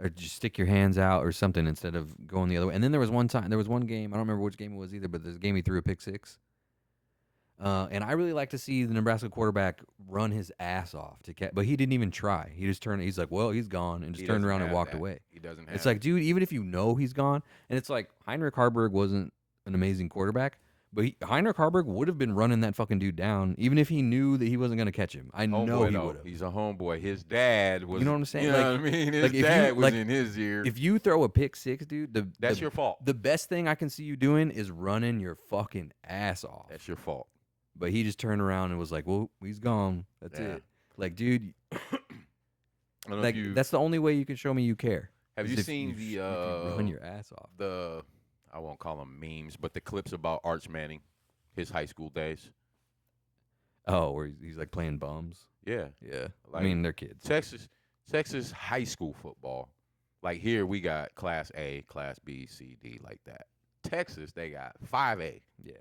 Or just stick your hands out or something instead of going the other way. And then there was one game, I don't remember which game it was either, but there's a game he threw a pick six. And I really like to see the Nebraska quarterback run his ass off to catch, but he didn't even try. He just turned. He's like, "Well, he's gone," and just turned around and walked away. He doesn't have It's like, dude, even if you know he's gone, and it's like Heinrich Harburg wasn't an amazing quarterback, but Heinrich Harburg would have been running that fucking dude down, even if he knew that he wasn't going to catch him. I know he would have. He's a homeboy. His dad was. You know what I'm saying? You know what I mean? His dad was in his ear. If you throw a pick six, dude, that's your fault. The best thing I can see you doing is running your fucking ass off. That's your fault. But he just turned around and was like, "Well, he's gone. That's it." Like, dude, like that's the only way you can show me you care. Have you seen the run your ass off? I won't call them memes, but the clips about Arch Manning, his high school days. Oh, where he's like playing bums. Yeah, yeah. Like, I mean, they're kids. Texas high school football. Like here, we got Class A, Class B, C, D, like that. Texas, they got 5A. Yeah.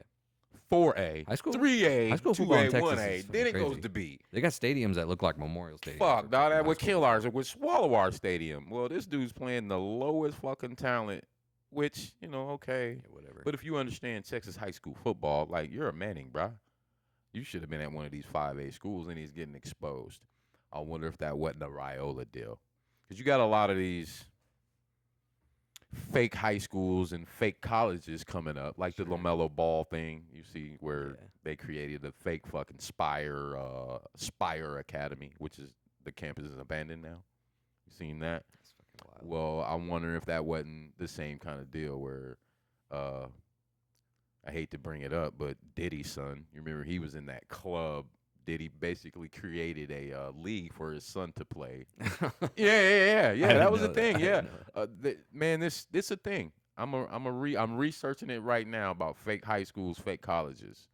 4A, high school, 3A, high school 2A, in Texas 1A. Then it goes to B. They got stadiums that look like Memorial Stadium. Fuck, dog, that would kill ours. It would swallow our stadium. Well, this dude's playing the lowest fucking talent, which, okay. Yeah, whatever. But if you understand Texas high school football, like, you're a Manning, bro. You should have been at one of these 5A schools, and he's getting exposed. I wonder if that wasn't a Raiola deal. Because you got a lot of these fake high schools and fake colleges coming up, like the LaMelo Ball thing. You see where they created a fake fucking Spire Academy, which is the campus is abandoned now. You seen that? That's fucking wild. Well, I wonder if that wasn't the same kind of deal where, I hate to bring it up, but Diddy's son, you remember he was in that club. Diddy basically created a league for his son to play. Yeah. That was a thing. Yeah, man, this a thing. I'm researching it right now about fake high schools, fake colleges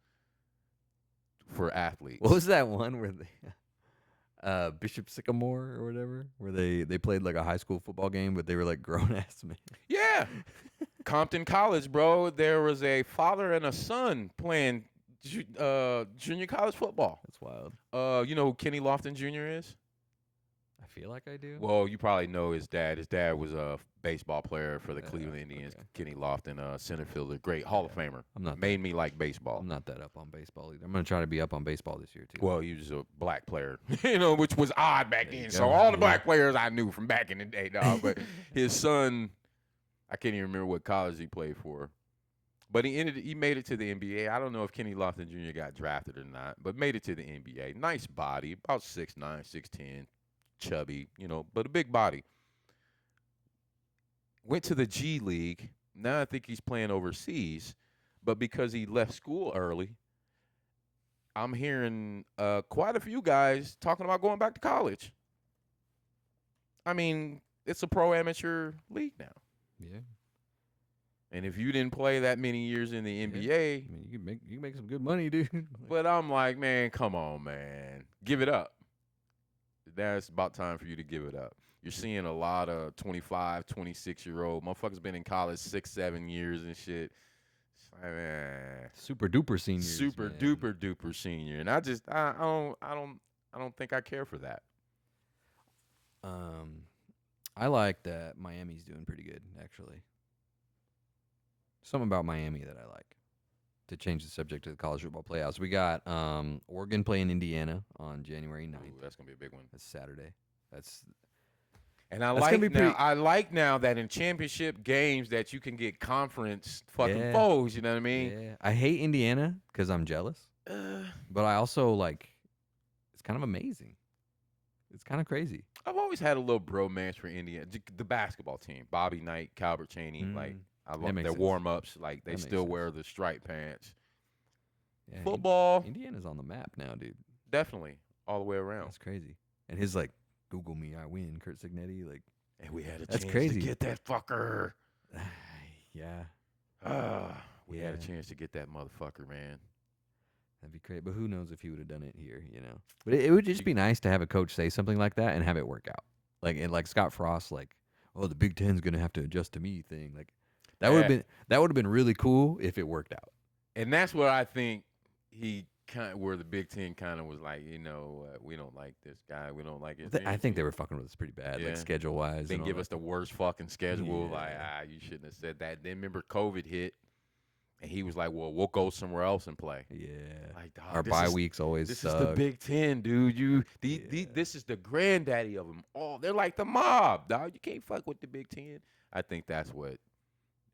for athletes. What was that one where they, Bishop Sycamore or whatever, where they played like a high school football game, but they were like grown ass men. Yeah, Compton College, bro. There was a father and a son playing junior college football. That's wild. You know who Kenny Lofton Jr. is? I feel like I do. Well, you probably know his dad. His dad was a baseball player for the Cleveland Indians. Okay. Kenny Lofton, center fielder, great Hall of Famer. Made me like baseball. I'm not that up on baseball either. I'm gonna try to be up on baseball this year too. Well, he was a black player, which was odd back then. So all the black players I knew from back in the day, dog. But his son, I can't even remember what college he played for. But he made it to the NBA. I don't know if Kenny Lofton Jr. got drafted or not, but made it to the NBA. Nice body, about 6'9", 6'10", chubby, but a big body. Went to the G League. Now I think he's playing overseas, but because he left school early, I'm hearing quite a few guys talking about going back to college. I mean, it's a pro amateur league now. Yeah. And if you didn't play that many years in the NBA, I mean, you can make some good money, dude. but I'm like, man, come on, man. Give it up. That's about time for you to give it up. You're seeing a lot of 25, 26-year-old motherfuckers been in college 6, 7 years and shit. It's like, man, Super duper seniors. super man. duper senior. And I don't think I care for that. I like that Miami's doing pretty good, actually. Something about Miami that I like. To change the subject to the college football playoffs, we got Oregon playing Indiana on January 9th. Ooh, that's gonna be a big one. That's Saturday. And I That's gonna be pretty- like now that in championship games that you can get conference fucking Yeah. foes. You know what I mean? Yeah, I hate Indiana because I'm jealous, but I also like. It's kind of amazing. It's kind of crazy. I've always had a little bromance for Indiana, the basketball team. Bobby Knight, Calbert Chaney, like I love makes their sense. warm ups. Like they That makes still sense. wear the striped pants. Yeah, Football, Indiana's on the map now, dude. definitely all the way around. That's crazy. And his like, Google me, I win, Kurt Signetti, like, And we had a That's chance crazy. to get that fucker. yeah, We had a Yeah. chance to get that motherfucker, man. that'd be great. But who knows if he would have done it here, you know? But it would just be nice to have a coach say something like that and have it work out. Like Scott Frost, like, oh, the Big Ten's gonna have to adjust to me thing. Like that would have been really cool if it worked out. And that's where I think where the Big Ten kind of was like, we don't like this guy. We don't like it. I think they were fucking with us pretty bad, Yeah. like schedule wise. They give us the worst fucking schedule. Yeah. Like, you shouldn't have said that. Then remember COVID hit, and he was like, well, we'll go somewhere else and play. Yeah. Like, dog, Our bye weeks always This suck. is the Big Ten, dude. This is the granddaddy of them all. They're like the mob, dog. You can't fuck with the Big Ten. I think that's what.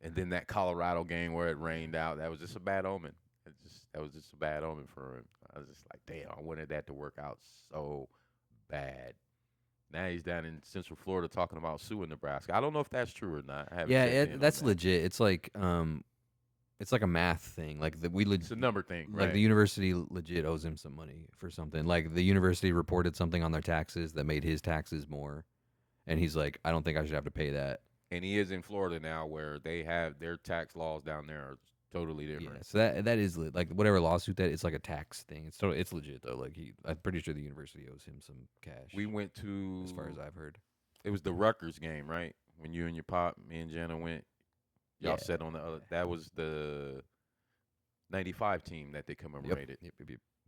And then that Colorado game where it rained out, that was just a bad omen. That was just a bad omen for him. I was just like, damn, I wanted that to work out so bad. Now he's down in Central Florida talking about suing Nebraska. I don't know if that's true or not. I haven't checked in on that's that. legit. It's like a math thing. Like It's a number thing, like right? the university legit owes him some money for something. Like the university reported something on their taxes that made his taxes more, and he's like, I don't think I should have to pay that. And he is in Florida now, where they have their tax laws down there are totally different. Yeah, so that is like whatever lawsuit that it's like a tax thing. It's legit though. Like I'm pretty sure the university owes him some cash. We went to, as far as I've heard. It was the Rutgers game, right? When you and your pop, me and Jenna went. Y'all Yeah. sat on the other. That was the '95 team that they commemorated. Yep.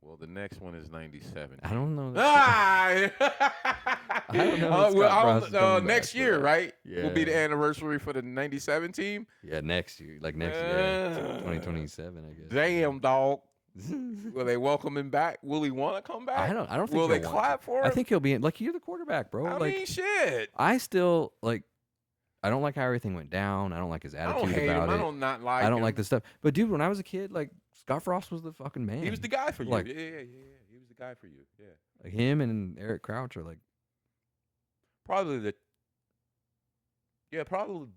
Well, the next one is '97. I don't know. I don't know if Scott Frost is coming next back for year, that. right? Will be the Yeah. anniversary for the '97 team. Yeah, next year, like next year, 2027, I guess. Damn, dog. Will they welcome him back? Will he want to come back? I don't think. Will they he'll want clap to. for him? I think he'll be in. Like you're the quarterback, bro. I like mean, shit. I still like. I don't like how everything went down. I don't like his I attitude don't hate about him. it. I don't not like. I don't him. like this stuff. But dude, when I was a kid, like Scott Frost was the fucking man. He was the guy for you. Like- yeah. He was the guy for you. Yeah. Like him and Eric Crouch are like. Probably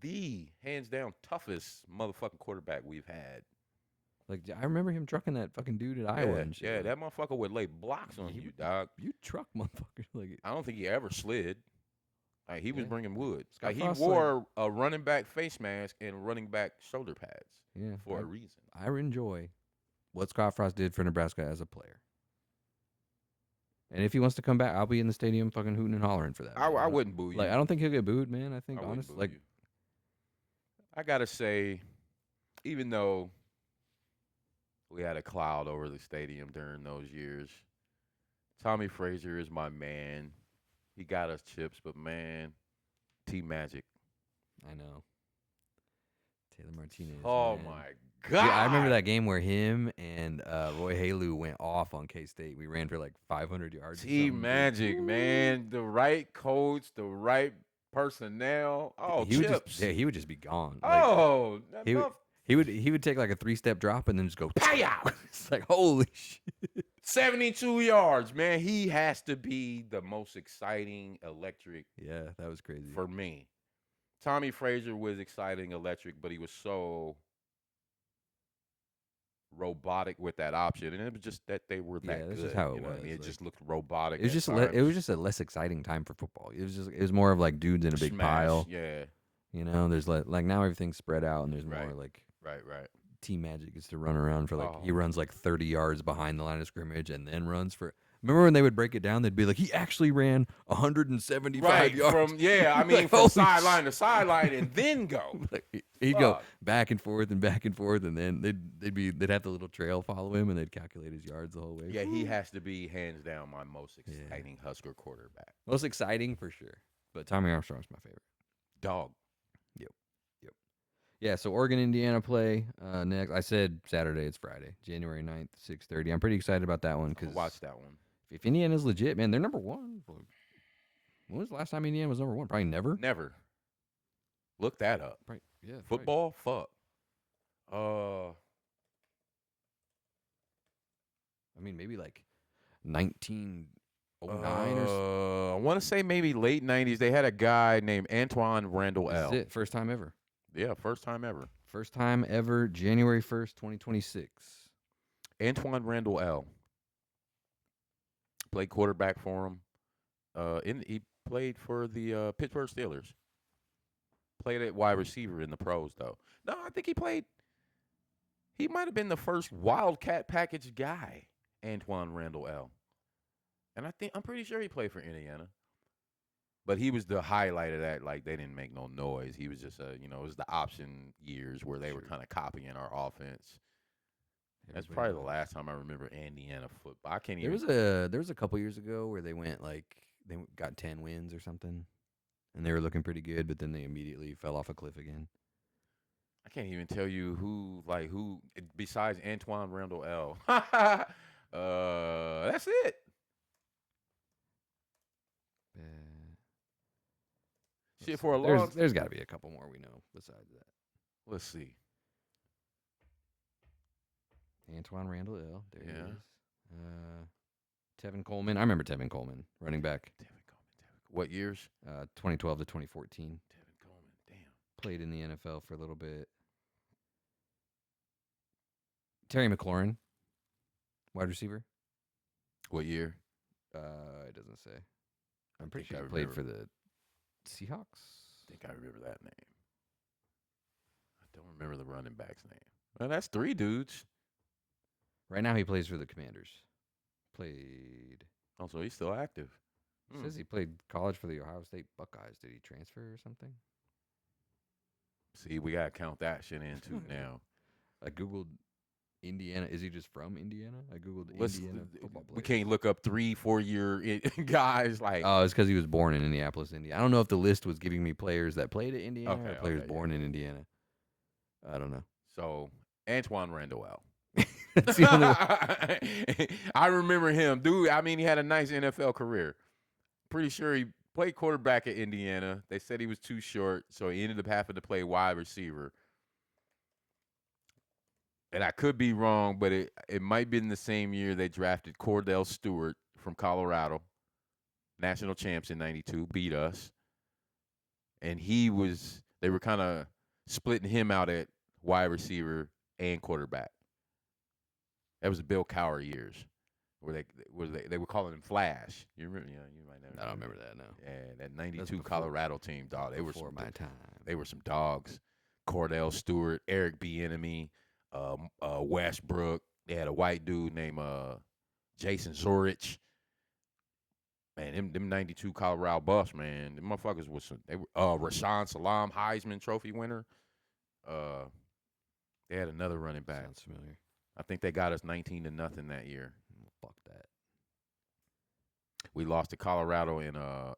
the hands down toughest motherfucking quarterback we've had. Like I remember him trucking that fucking dude at Iowa and shit. Yeah, like, that motherfucker would lay blocks on He you, would- dog. you truck motherfucker. Like I don't think he ever slid. Like he was Yeah. bringing wood. Scott Like he Frost, wore a running back face mask and running back shoulder pads yeah, for a reason. I enjoy what Scott Frost did for Nebraska as a player. And if he wants to come back, I'll be in the stadium fucking hooting and hollering for that. I man. wouldn't boo you. Like I don't think he'll get booed, man. I think I wouldn't honestly, boo like you. I gotta say, even though we had a cloud over the stadium during those years, Tommy Frazier is my man. He got us chips, but man, T Magic. I know Taylor Martinez. Oh man. my God! Yeah, I remember that game where him and Roy Haleu went off on K-State. We ran for like 500 yards. or T something. Magic, man, the right coach, the right personnel. Oh, he would chips. just, he would just be gone. Like, Oh, that he would- he would take like a 3-step drop and then just go Pow! It's like holy shit. 72 yards, man. He has to be the most exciting, electric Yeah, that was crazy. for me. Tommy Frazier was exciting, electric, but he was so robotic with that option, and it was just that they were Yeah, that that's good. just how it You know what I was. mean? It Like, just looked robotic it was at just times. it was just a less exciting time for football. It was more of like dudes in a big Smash, pile. yeah, You know, there's like now everything's spread out and there's more right, like right. Team Magic gets to run around for like he Oh, runs like 30 yards behind the line of scrimmage and then runs for. Remember when they would break it down? They'd be like, he actually ran 175 right yards. from from Like, holy sideline to sideline and then go. like, he'd go Fuck. back and forth, and then they'd have the little trail follow him, and they'd calculate his yards the whole way. Yeah, he has to be hands down my most Yeah. exciting Husker quarterback. Most exciting for sure, but Tommy Armstrong's my favorite. Dog. Yep. Yeah, so Oregon, Indiana play next. I said Saturday. It's Friday, January 9th, 6:30. I'm pretty excited about that one because Watch that one. if Indiana's legit, man, they're number one. When was the last time Indiana was number one? Probably never. Never. Look that up. Right. Yeah. Football? Fuck. I mean, maybe like 1909 or. I want to say maybe late 90s. They had a guy named Antoine Randall This L. is it. First time ever. Yeah, first time ever. First time ever. January 1st, 2026. Antoine Randall L. Played quarterback for him. He played for the Pittsburgh Steelers. Played at wide receiver in the pros, though. No, I think he played. He might have been the first Wildcat package guy, Antoine Randall L. And I'm pretty sure he played for Indiana. But he was the highlight of that. Like, they didn't make no noise. He was just it was the option years where they were kind of copying our offense. That's probably the last time I remember Indiana football. I can't even. There was a couple years ago where they went they got 10 wins or something, and they were looking pretty good, but then they immediately fell off a cliff again. I can't even tell you who besides Antoine Randall L. That's it. Shit, for a long. There's got to be a couple more we know besides that. Let's see. Antoine Randall L. There Yeah. he is. Tevin Coleman. I remember Tevin Coleman, running back. Tevin Coleman. What years? 2012 to 2014. Tevin Coleman. Damn. Played in the NFL for a little bit. Terry McLaurin, wide receiver. What year? It doesn't say. I'm pretty think sure I he played remember. for the Seahawks. I think I remember that name. I don't remember the running back's name. Well, that's three dudes. Right now he plays for the Commanders. Played. Oh, so he's still active. Says he played college for the Ohio State Buckeyes. Did he transfer or something? See, we gotta count that shit in too now. I googled Indiana. Is he just from Indiana? I googled Let's- Indiana football players. We can't look up 3-4 year guys like. Oh, it's because he was born in Indianapolis, Indiana. I don't know if the list was giving me players that played at Indiana or players born in Indiana. I don't know. So Antoine Randall L. That's the only one. I remember him, dude. I mean, he had a nice NFL career. Pretty sure he played quarterback at Indiana. They said he was too short, so he ended up having to play wide receiver. And I could be wrong, but it might be in the same year they drafted Cordell Stewart from Colorado, national champs in '92, beat us. And they were kind of splitting him out at wide receiver and quarterback. That was the Bill Cowher years, where they were calling him Flash. You remember? You might never. I don't remember that. No. Yeah, that '92 before- Colorado team, dog. They were Before my time. They were some dogs. Cordell Stewart, Eric Bieniemy, Westbrook. They had a white dude named Jason Zorich. Man, them '92 Colorado Buffs, man, them motherfuckers was some. They were Rashawn Salam, Heisman Trophy winner. They had another running back. Sounds familiar. I think they got us 19-0 that year. Fuck that. We lost to Colorado and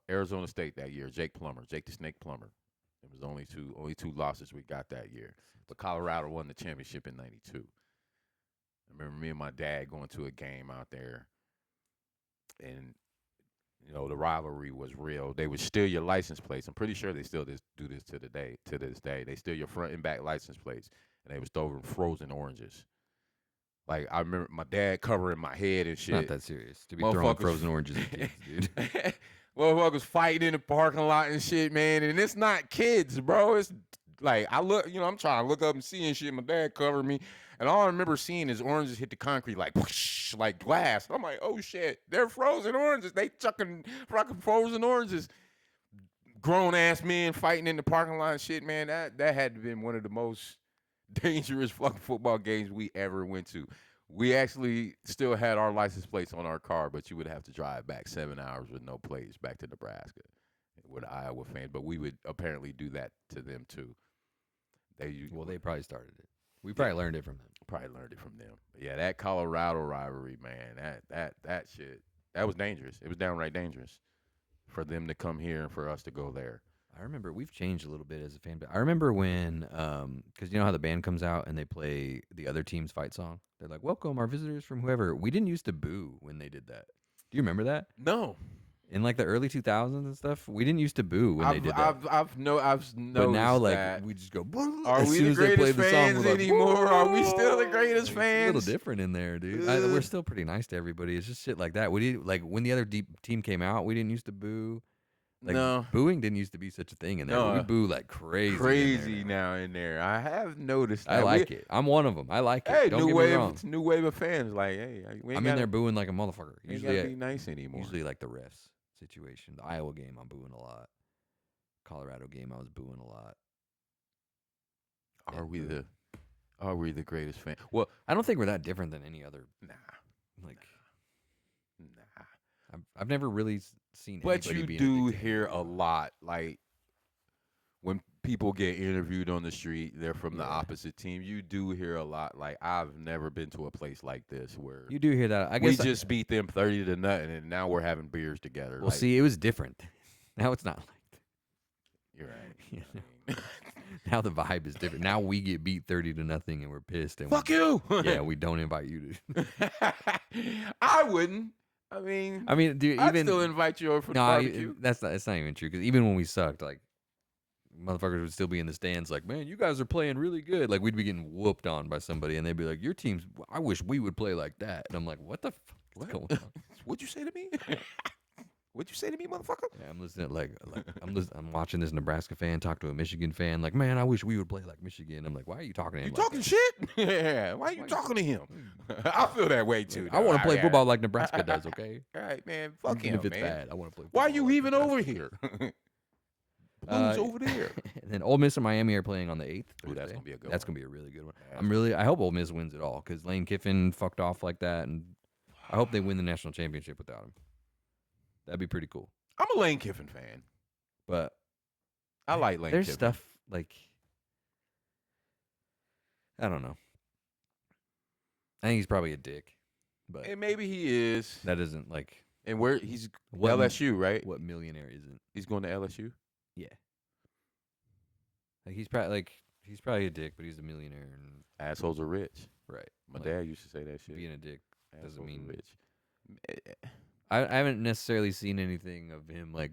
Arizona State that year. Jake the Snake Plummer. It was the only two losses we got that year. But Colorado won the championship in '92. I remember me and my dad going to a game out there, and the rivalry was real. They would steal your license plates. I'm pretty sure they still do this to this day. They steal your front and back license plates, and they would throw them frozen oranges. Like, I remember my dad covering my head and shit. Not that serious. To be throwing frozen oranges at kids, dude. Motherfuckers fighting in the parking lot and shit, man. And it's not kids, bro. It's like, I'm trying to look up and see and shit. My dad covered me. And all I remember seeing is oranges hit the concrete like whoosh, like glass. I'm like, oh shit, they're frozen oranges. They chucking fucking frozen oranges. Grown ass men fighting in the parking lot and shit, man. That had to have been one of the most dangerous fucking football games we ever went to. We actually still had our license plates on our car, but you would have to drive back 7 hours with no plates back to Nebraska with Iowa fans. But we would apparently do that to them too. They probably started it. We probably learned it from them. Probably learned it from them. But yeah, that Colorado rivalry, man, that shit, that was dangerous. It was downright dangerous for them to come here and for us to go there. I remember we've changed a little bit as a fan, but I remember when, because you know how the band comes out and they play the other team's fight song. They're like, "Welcome our visitors from whoever." We didn't used to boo when they did that. Do you remember that? No. In like the early 2000s and stuff, we didn't used to boo when they did that. I've noticed but now, like, that. we just go. Are as we soon the as they play greatest the song, fans we're like, anymore? Are we still the greatest It's a fans? little different in there, dude. We're still pretty nice to everybody. It's just shit like that. We did like when the other team came out, we didn't used to boo. Like, no, booing didn't used to be such a thing in there. No, but we boo like crazy. crazy now in there. I have noticed that. I like it. I'm one of them. I like it. Hey, Don't get me wrong. new wave of fans. Like, hey, we ain't I'm in there booing like a motherfucker. Usually, gotta be nice anymore. Usually, like the refs situation. The Iowa game, I'm booing a lot. Colorado game, I was booing a lot. Are we the greatest fan? Well, I don't think we're that different than any other. Nah. I've never really seen. But you being do hear a lot, like when people get interviewed on the street, they're from the opposite team. You do hear a lot, like I've never been to a place like this where you do hear that. I we guess just beat them 30-0, and now we're having beers together. Well, see, it was different. Now it's not like that. You're right. You know? Now the vibe is different. Now we get beat 30-0 and we're pissed. And fuck you. Yeah, we don't invite you to. I wouldn't. I mean, dude, I'd still invite you over for the barbecue. That's not even true. Because even when we sucked, like motherfuckers would still be in the stands, like, man, you guys are playing really good. Like we'd be getting whooped on by somebody, and they'd be like, your team's. I wish we would play like that. And I'm like, what the fuck is going on? What'd you say to me? What'd you say to me, motherfucker? Yeah, I'm listening. I'm watching this Nebraska fan talk to a Michigan fan. Like, man, I wish we would play like Michigan. I'm like, why are you talking to him? You like talking that? shit? Yeah. Why are you talking to him? I feel that way too. I want to play football like Nebraska does. Okay. All right, man. Fuck Even him, if it's man. bad, I want to play. Why are you like even Nebraska. over here? Blues over there. And then Ole Miss and Miami are playing on the 8th. Ooh, that's gonna be a good. That's gonna be a really good one. I hope Ole Miss wins it all because Lane Kiffin fucked off like that, and I hope they win the national championship without him. That'd be pretty cool. I'm a Lane Kiffin fan, but I like Lane. There's Kiffin. stuff like I don't know. I think he's probably a dick, but and maybe he is. That isn't like. And where LSU, right? What millionaire isn't? He's going to LSU. Yeah. Like he's probably a dick, but he's a millionaire. And assholes are rich. Right. My dad used to say that shit. Being a dick doesn't mean rich. I haven't necessarily seen anything of him like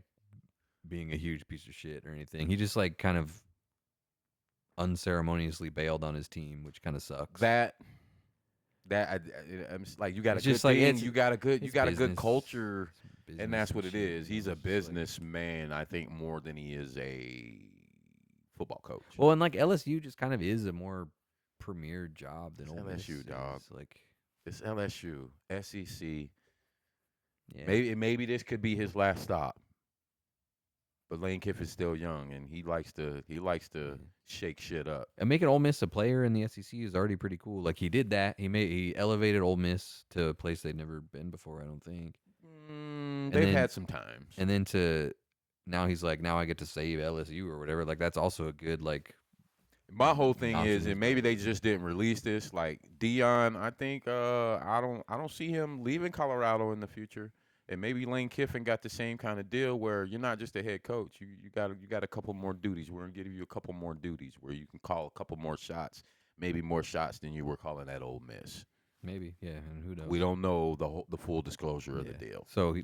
being a huge piece of shit or anything. He just like kind of unceremoniously bailed on his team, which kind of sucks. I'm like you got it's a good just like thing, you got a good culture, and that's what it shit. is. He's a businessman, I think, more than he is a football coach. Well, and like LSU just kind of is a more premier job than Ole Miss. LSU, dog. Like it's LSU, SEC. Yeah. Maybe this could be his last stop. But Lane Kiffin's still young, and he likes to shake shit up. And making Ole Miss a player in the SEC is already pretty cool. Like he did that. He elevated Ole Miss to a place they'd never been before. I don't think. They've had some times. And then now he's like, now I get to save LSU or whatever. Like that's also a good like. My whole thing is, and maybe they just didn't release this. Like Dion, I think I don't see him leaving Colorado in the future. And maybe Lane Kiffin got the same kind of deal where you're not just a head coach. You got a couple more duties. We're gonna give you a couple more duties where you can call a couple more shots, maybe more shots than you were calling at Ole Miss. Maybe, yeah. And who knows? We don't know the full disclosure of the deal. So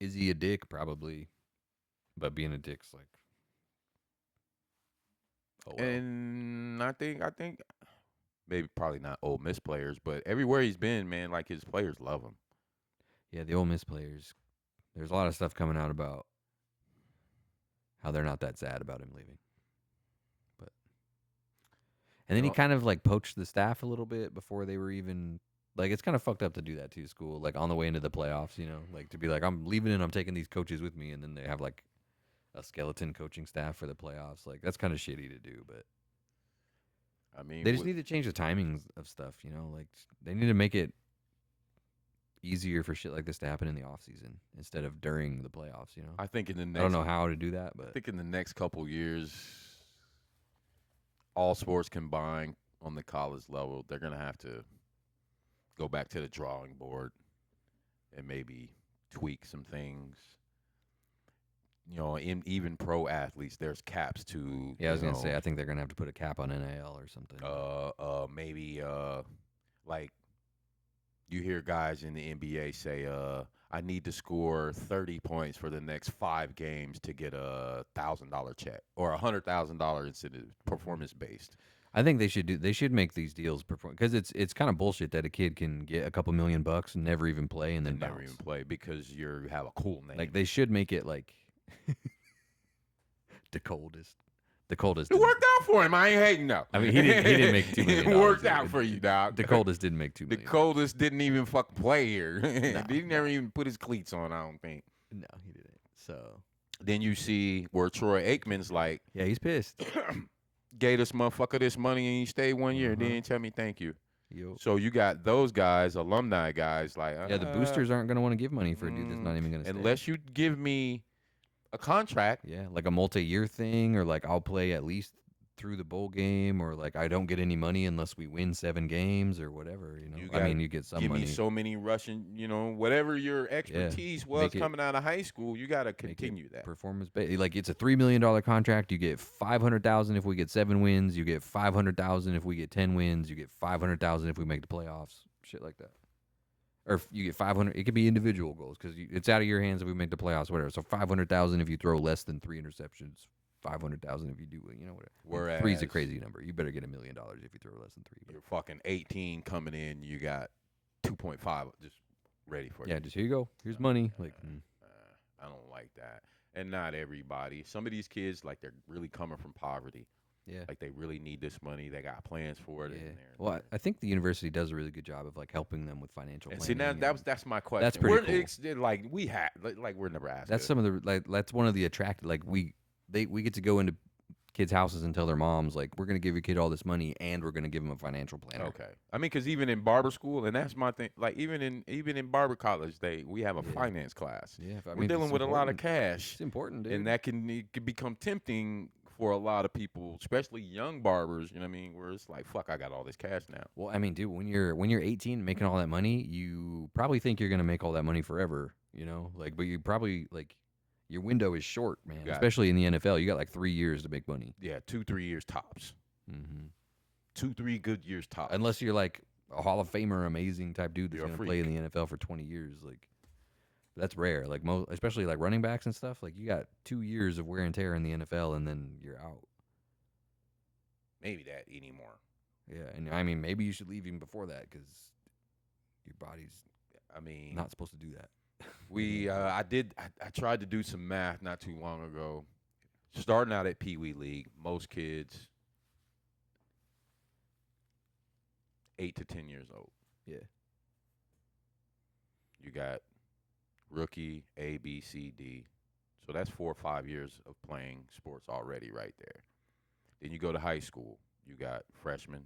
is he a dick? Probably, but being a dick's like. Oh, well. And I think maybe probably not Ole Miss players, but everywhere he's been, man, like his players love him. Yeah, the Ole Miss players. There's a lot of stuff coming out about how they're not that sad about him leaving. But And then You he know, kind of like poached the staff a little bit before they were even like it's kind of fucked up to do that to school, like on the way into the playoffs, like to be like, I'm leaving and I'm taking these coaches with me, and then they have like a skeleton coaching staff for the playoffs. Like that's kind of shitty to do, but I mean, they just need to change the timings of stuff, like they need to make it easier for shit like this to happen in the off season instead of during the playoffs. I think in the I don't next, know how to do that, I but think in the next couple years, all sports combined on the college level, they're gonna have to go back to the drawing board and maybe tweak some things. In even pro athletes, there's caps to yeah, I was gonna say I think they're gonna have to put a cap on NIL or something. maybe like you hear guys in the NBA say, I need to score 30 points for the next 5 games to get $1,000 check or $100,000 incentive, performance based. I think they should make these deals perform because it's kind of bullshit that a kid can get a couple $1,000,000 and never even play and then Never bounce. even play because you have a cool name. Like they should make it like the coldest. The coldest. It worked out for him. I ain't hating though. I mean, he didn't make $2 million. It worked out for you, dog. The coldest didn't make $2 The million. coldest didn't even fucking play here. Nah, He never even put his cleats on, I don't think. No, he didn't. So Then you see where Troy Aikman's like, yeah, he's pissed. gave this motherfucker this money and he stayed 1 year. Uh-huh. Didn't tell me thank you. Yo. So you got those guys, alumni guys, like Yeah, the boosters aren't going to want to give money for a dude that's not even going to stay. unless you give me a contract. Yeah, like a multi-year thing, or like I'll play at least through the bowl game, or like I don't get any money unless we win 7 games or whatever. You I mean, you get some give money. me so many Russian, whatever your expertise was Make it- coming out of high school, you got to Make it continue that. performance based. Like it's a $3 million contract. You get $500,000 if we get 7 wins. You get $500,000 if we get 10 wins. You get $500,000 if we make the playoffs. Shit like that. Or if you get 500. It could be individual goals because it's out of your hands if we make the playoffs. Whatever. So 500,000 if you throw less than 3 interceptions. 500,000 if you do, whatever. Whereas 3's a crazy number. You better get $1 million if you throw less than 3. But you're fucking 18 coming in, you got 2.5 just ready for yeah, you. just here you go. Here's money. Like, I don't like that. And not everybody. Some of these kids, like, they're really coming from poverty. yeah. Like, they really need this money. They got plans for it. Yeah. And Well, I think the university does a really good job of like helping them with financial and planning. see, now that's my question. That's pretty cool. It's, like, we have, like, we're Nebraska. That's some of the that's one of the attractive. Like we get to go into kids' houses and tell their moms like we're gonna give your kid all this money and we're gonna give them a financial planner. Okay. I mean, because even in barber school, and that's my thing. Like even in barber college, we have a finance class. Yeah, We're dealing with a lot of cash, It's important, dude. and it can become tempting for a lot of people, especially young barbers. You know what I mean? Where it's like, fuck, I got all this cash now. Well, I mean, dude, when you're 18 making all that money, you probably think you're gonna make all that money forever. Like, but you probably like your window is short, man. Got it. Especially in the NFL, you got like 3 years to make money. Yeah, 2-3 years tops. Mm-hmm. 2-3 good years tops. Unless you're like a Hall of Famer, amazing type dude that's You're a gonna play in the NFL for 20 years, like. That's rare. Like especially like running backs and stuff. Like you got 2 years of wear and tear in the NFL, and then you're out. Maybe that anymore. Yeah, and I mean maybe you should leave even before that because your body's I mean, not supposed to do that. I tried to do some math not too long ago. Starting out at Pee Wee League, most kids 8 to 10 years old. Yeah. You got rookie, A, B, C, D. So that's 4 or 5 years of playing sports already right there. Then you go to high school. You got freshman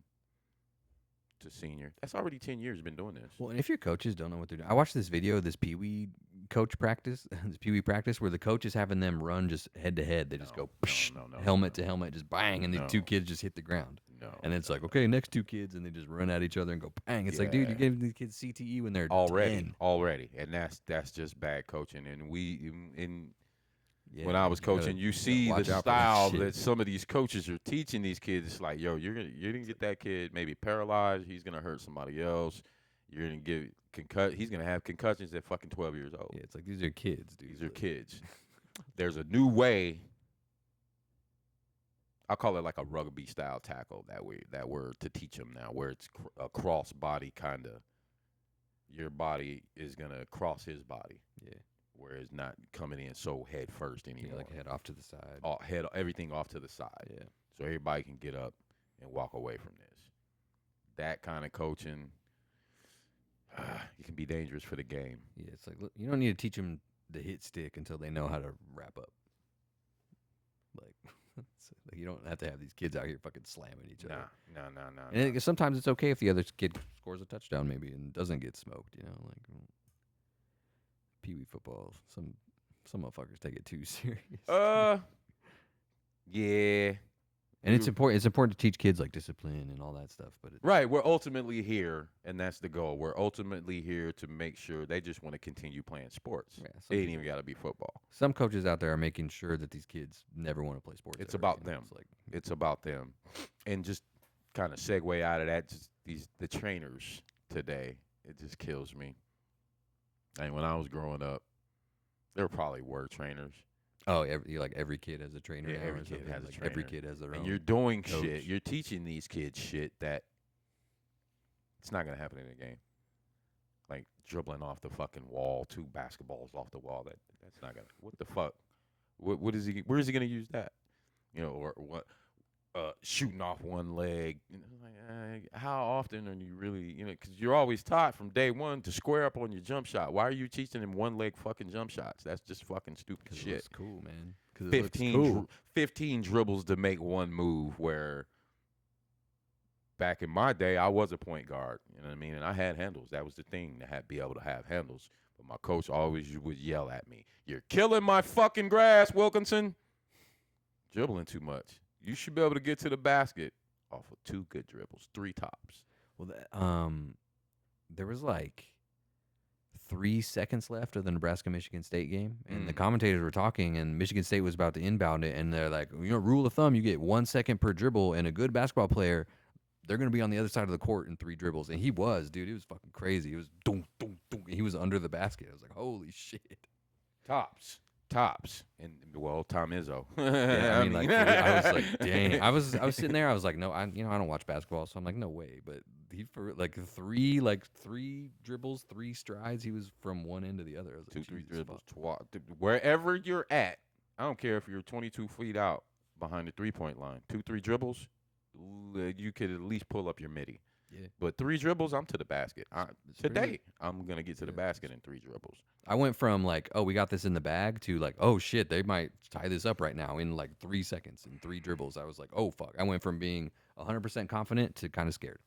to senior. That's already 10 years been doing this. Well, and if your coaches don't know what they're doing, I watched this video of this Pee Wee coach practice, this Pee Wee practice where the coach is having them run just head to head. They just go helmet to helmet, just bang, and the 2 kids just hit the ground. No. And it's like, okay, next 2 kids, and they just run at each other and go bang. It's like, dude, you're giving these kids CTE when they're 10. Already. And that's just bad coaching. And Yeah, when I was coaching, you see the watch out for that style shit. that some of these coaches are teaching these kids. It's like, yo, you're gonna get that kid maybe paralyzed. He's gonna hurt somebody else. You're gonna give He's gonna have concussions at fucking 12 years old. Yeah, it's like these are kids, dude. These are kids. There's a new way. I call it like a rugby style tackle. That word to teach them now, where it's a cross body kind of. Your body is gonna cross his body. Yeah. Where it's not coming in so head first anymore. Yeah, like head off to the side. Everything off to the side. Yeah. So everybody can get up and walk away from this. That kind of coaching, it can be dangerous for the game. Yeah, it's like, look, you don't need to teach them the hit stick until they know how to wrap up. Like, you don't have to have these kids out here fucking slamming each other. No. And sometimes it's okay if the other kid scores a touchdown maybe and doesn't get smoked, like Pee-wee football. Some motherfuckers take it too serious. Yeah. And it's important. It's important to teach kids like discipline and all that stuff. But right, we're ultimately here, and that's the goal. We're ultimately here to make sure they just want to continue playing sports. Yeah, it ain't even got to be football. Some coaches out there are making sure that these kids never want to play sports. It's about them. It's about them, and just kind of segue out of that. Just the trainers today. It just kills me. And when I was growing up, there probably were trainers. Oh, every kid has a trainer. Yeah, now every kid has a trainer. Every kid has their own. And you're doing coach. Shit. You're teaching these kids shit that it's not gonna happen in a game. Like dribbling off the fucking wall, 2 basketballs off the wall. That's not gonna. What the fuck? What is he? Where is he gonna use that? Or what? Shooting off one leg. How often are you really? Because you're always taught from day one to square up on your jump shot. Why are you teaching them one leg fucking jump shots? That's just fucking stupid shit. It's cool, man. 15 dribbles to make one move. Where back in my day, I was a point guard. You know what I mean? And I had handles. That was the thing, to be able to have handles. But my coach always would yell at me, "You're killing my fucking grass, Wilkinson. Dribbling too much. You should be able to get to the basket off of 2 good dribbles, 3 tops." Well, there was like 3 seconds left of the Nebraska-Michigan State game, and the commentators were talking, and Michigan State was about to inbound it, and they're like, rule of thumb, you get 1 second per dribble, and a good basketball player, they're going to be on the other side of the court in 3 dribbles. And he was, dude. It was fucking crazy. It was dunk, dunk, dunk. He was under the basket. I was like, holy shit. Tops. And Tom Izzo. Yeah, I was like, dang. I was sitting there. I was like, no, I don't watch basketball, so I'm like, no way. But he for three dribbles, 3 strides. He was from one end to the other. I was like, 2, 3 dribbles, wherever you're at. I don't care if you're 22 feet out behind the 3-point line. 2, 3 dribbles, you could at least pull up your midi. Yeah. But 3 dribbles, I'm to the basket. Today, I'm going to get to the basket in 3 dribbles. I went from like, oh, we got this in the bag to like, oh, shit, they might tie this up right now in like 3 seconds and 3 dribbles. I was like, oh, fuck. I went from being 100% confident to kind of scared.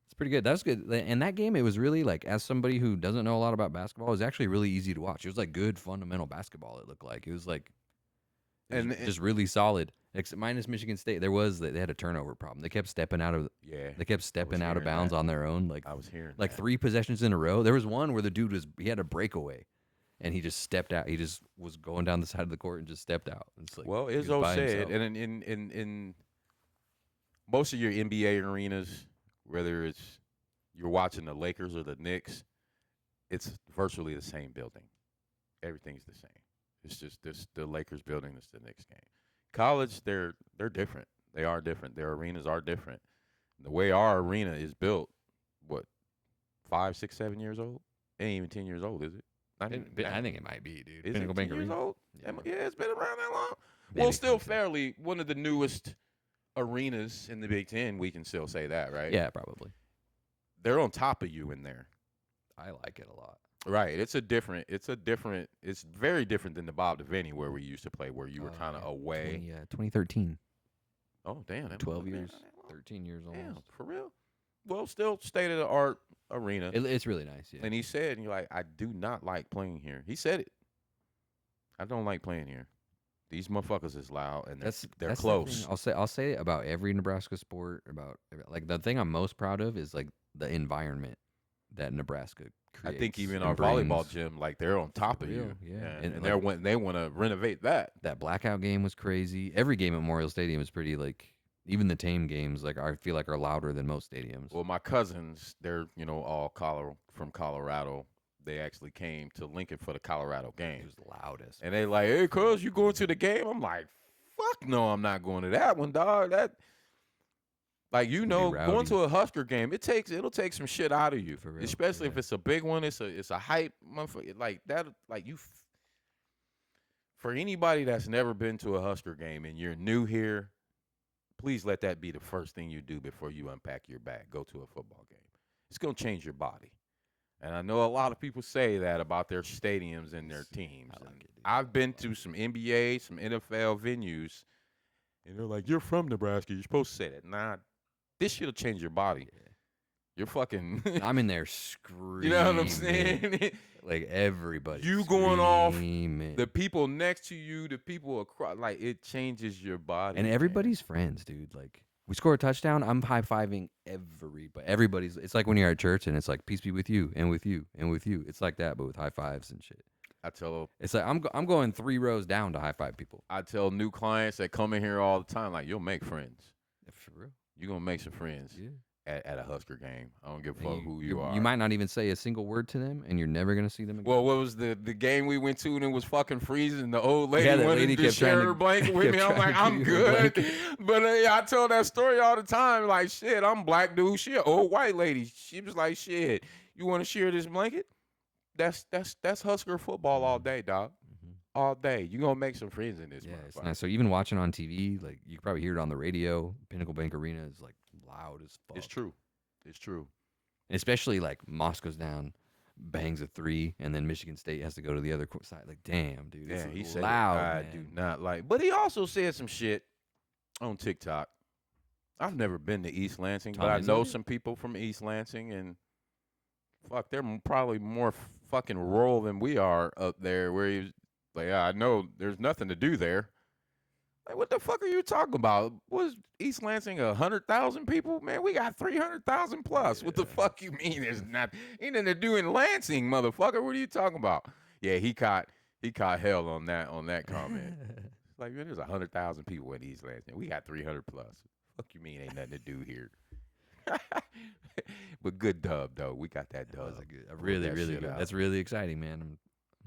It's pretty good. That was good. And that game, it was really like, as somebody who doesn't know a lot about basketball, it was actually really easy to watch. It was like good fundamental basketball, it looked like. It was like, just really solid. Minus Michigan State, they had a turnover problem. They kept stepping out of bounds on their own. Like I was hearing like 3 possessions in a row. There was one where the dude he had a breakaway, and he just stepped out. He just was going down the side of the court and just stepped out. It's like, well, Izzo said, and in most of your NBA arenas, whether it's you're watching the Lakers or the Knicks, it's virtually the same building. Everything's the same. It's just the Lakers building, it's the Knicks game. College, they're different. They are different. Their arenas are different. The way our arena is built, 5, 6, 7 years old? It ain't even 10 years old, is it? I think it might be, dude. Is it 10 years old? Yeah, it's been around that long. Maybe. Well, still fairly one of the newest arenas in the Big Ten. We can still say that, right? Yeah, probably. They're on top of you in there. I like it a lot. Right. It's very different than the Bob Devaney where we used to play, where you were kind of away. 2013. Oh, damn. 12 years. 13 years old. Damn, for real? Well, still state-of-the-art arena. It's really nice, yeah. And he said, and you're like, I do not like playing here. He said it. I don't like playing here. These motherfuckers is loud, and they're close. The I'll say it about every Nebraska sport. Like the thing I'm most proud of is like the environment that Nebraska creates. I think even our volleyball gym, like they're on top of you. Yeah. And they want to renovate that. That blackout game was crazy. Every game at Memorial Stadium is pretty like, even the tame games, like I feel like are louder than most stadiums. Well, my cousins, they're all from Colorado. They actually came to Lincoln for the Colorado game. It was the loudest. And they like, hey, cuz, you going to the game? I'm like, fuck no, I'm not going to that one, dog. That, like, going to a Husker game, it'll take some shit out of you, especially if it's a big one. It's a hype motherfucker like that. Like for anybody that's never been to a Husker game and you're new here, Please let that be the first thing you do before you unpack your bag. Go to a football game. It's going to change your body. And I know a lot of people say that about their stadiums and their teams. I like it, dude. I've been to some NBA, some NFL venues, and they're like, "You're from Nebraska. You're supposed to say that." Nah, this shit'll change your body. Yeah. You're fucking. I'm in there screaming. You know what I'm saying? Like everybody. You going off, screaming. the people next to you, the people across, like it changes your body. And man. everybody's friends, dude. Like we score a touchdown, I'm high-fiving everybody's. It's like when you're at church and it's like peace be with you and with you and with you. It's like that, but with high fives and shit. I tell It's like I'm going 3 rows down to high five people. new clients that come in here all the time, like, you'll make friends. Yeah, for real. You're gonna make some friends Yeah. at a Husker game. I don't give a And fuck who you are. You might not even say a single word to them, and you're never gonna see them again. Well, what was the game we went to and it was fucking freezing? The old lady Yeah, that wanted lady to kept share trying to- her blanket with kept me. I'm trying like, to I'm give you her good. But I tell that story all the time. Like, shit, I'm black dude. She an old white lady. She was like, shit, you want to share this blanket? That's Husker football all day, dog. Mhm. All day. You gonna make some friends in this Yeah, it's motherfucker. nice. So even watching on TV, like you can probably hear it on the radio. Pinnacle Bank Arena is like loud as fuck. It's true. It's true. Especially like Moss goes down, bangs a 3, and then Michigan State has to go to the other side. Like, damn, dude, Yeah, it's he said loud. I man. do not like. But he also said some shit on TikTok. I've never been to East Lansing, but Tom I know Izzo? some people from East Lansing, and fuck, they're probably more fucking rural than we are up there. Where he was like, yeah, I know there's nothing to do there. Like, what the fuck are you talking about? Was East Lansing 100,000 people? Man, we got 300,000 plus. What the Yeah. fuck you mean? There's not ain't nothing to do in Lansing, motherfucker. What are you talking about? Yeah, he caught hell on that comment. Like, man, there's 100,000 people in East Lansing. We got 300 plus. Fuck you mean ain't nothing to do here? But good dub though. We got that That dub. was a good, Pulled really, that really shit good. out. That's really exciting, man. I'm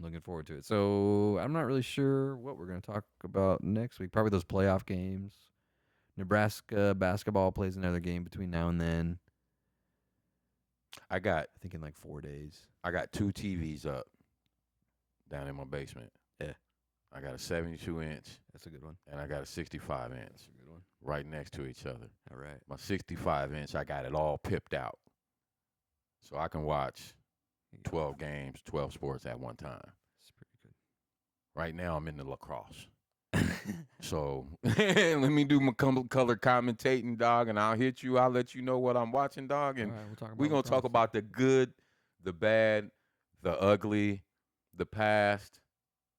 looking forward to it. So I'm not really sure what we're gonna talk about next week. Probably those playoff games. Nebraska basketball plays another game between now and then. I got I think in like 4 days. 2 TVs up down in my basement. Yeah. I got a 72-inch That's a good one. and I got a 65-inch That's a good one. right next to each other. All right. My 65-inch, I got it all pipped out. So I can watch 12 games, 12 sports at one time. That's pretty Right now, I'm into lacrosse. So let me do my color commentating, dog, and I'll hit you. I'll let you know what I'm watching, dog. good. And All right, we'll talk about we're going to talk lacrosse. about the good, the bad, the ugly, the past,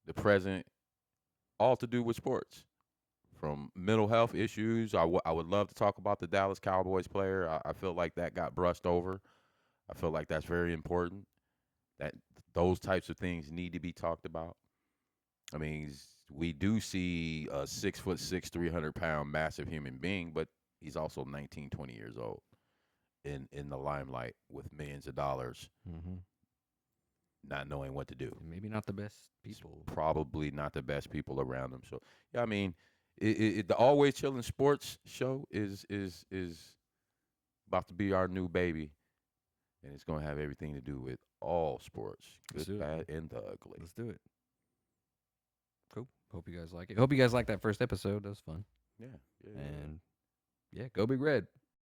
the present, all to do with sports. From mental health issues, I would love to talk about the Dallas Cowboys player. I feel like that got brushed over. I feel like that's very important, that those types of things need to be talked about. I mean, we do see a 6'6", 300-pound massive human being, but he's also 19, 20 years old in the limelight with millions of dollars, Mm-hmm. not knowing what to do. And maybe not the best people. Probably not the best people around him. So, yeah, I mean, the Always Chillin Sports show is about to be our new baby, and it's going to have everything to do with all sports, Let's good, do it. bad, and the ugly. Let's do it. Cool. Hope you guys like it. Hope you guys like that first episode. That was fun. Yeah. And yeah, go Big Red.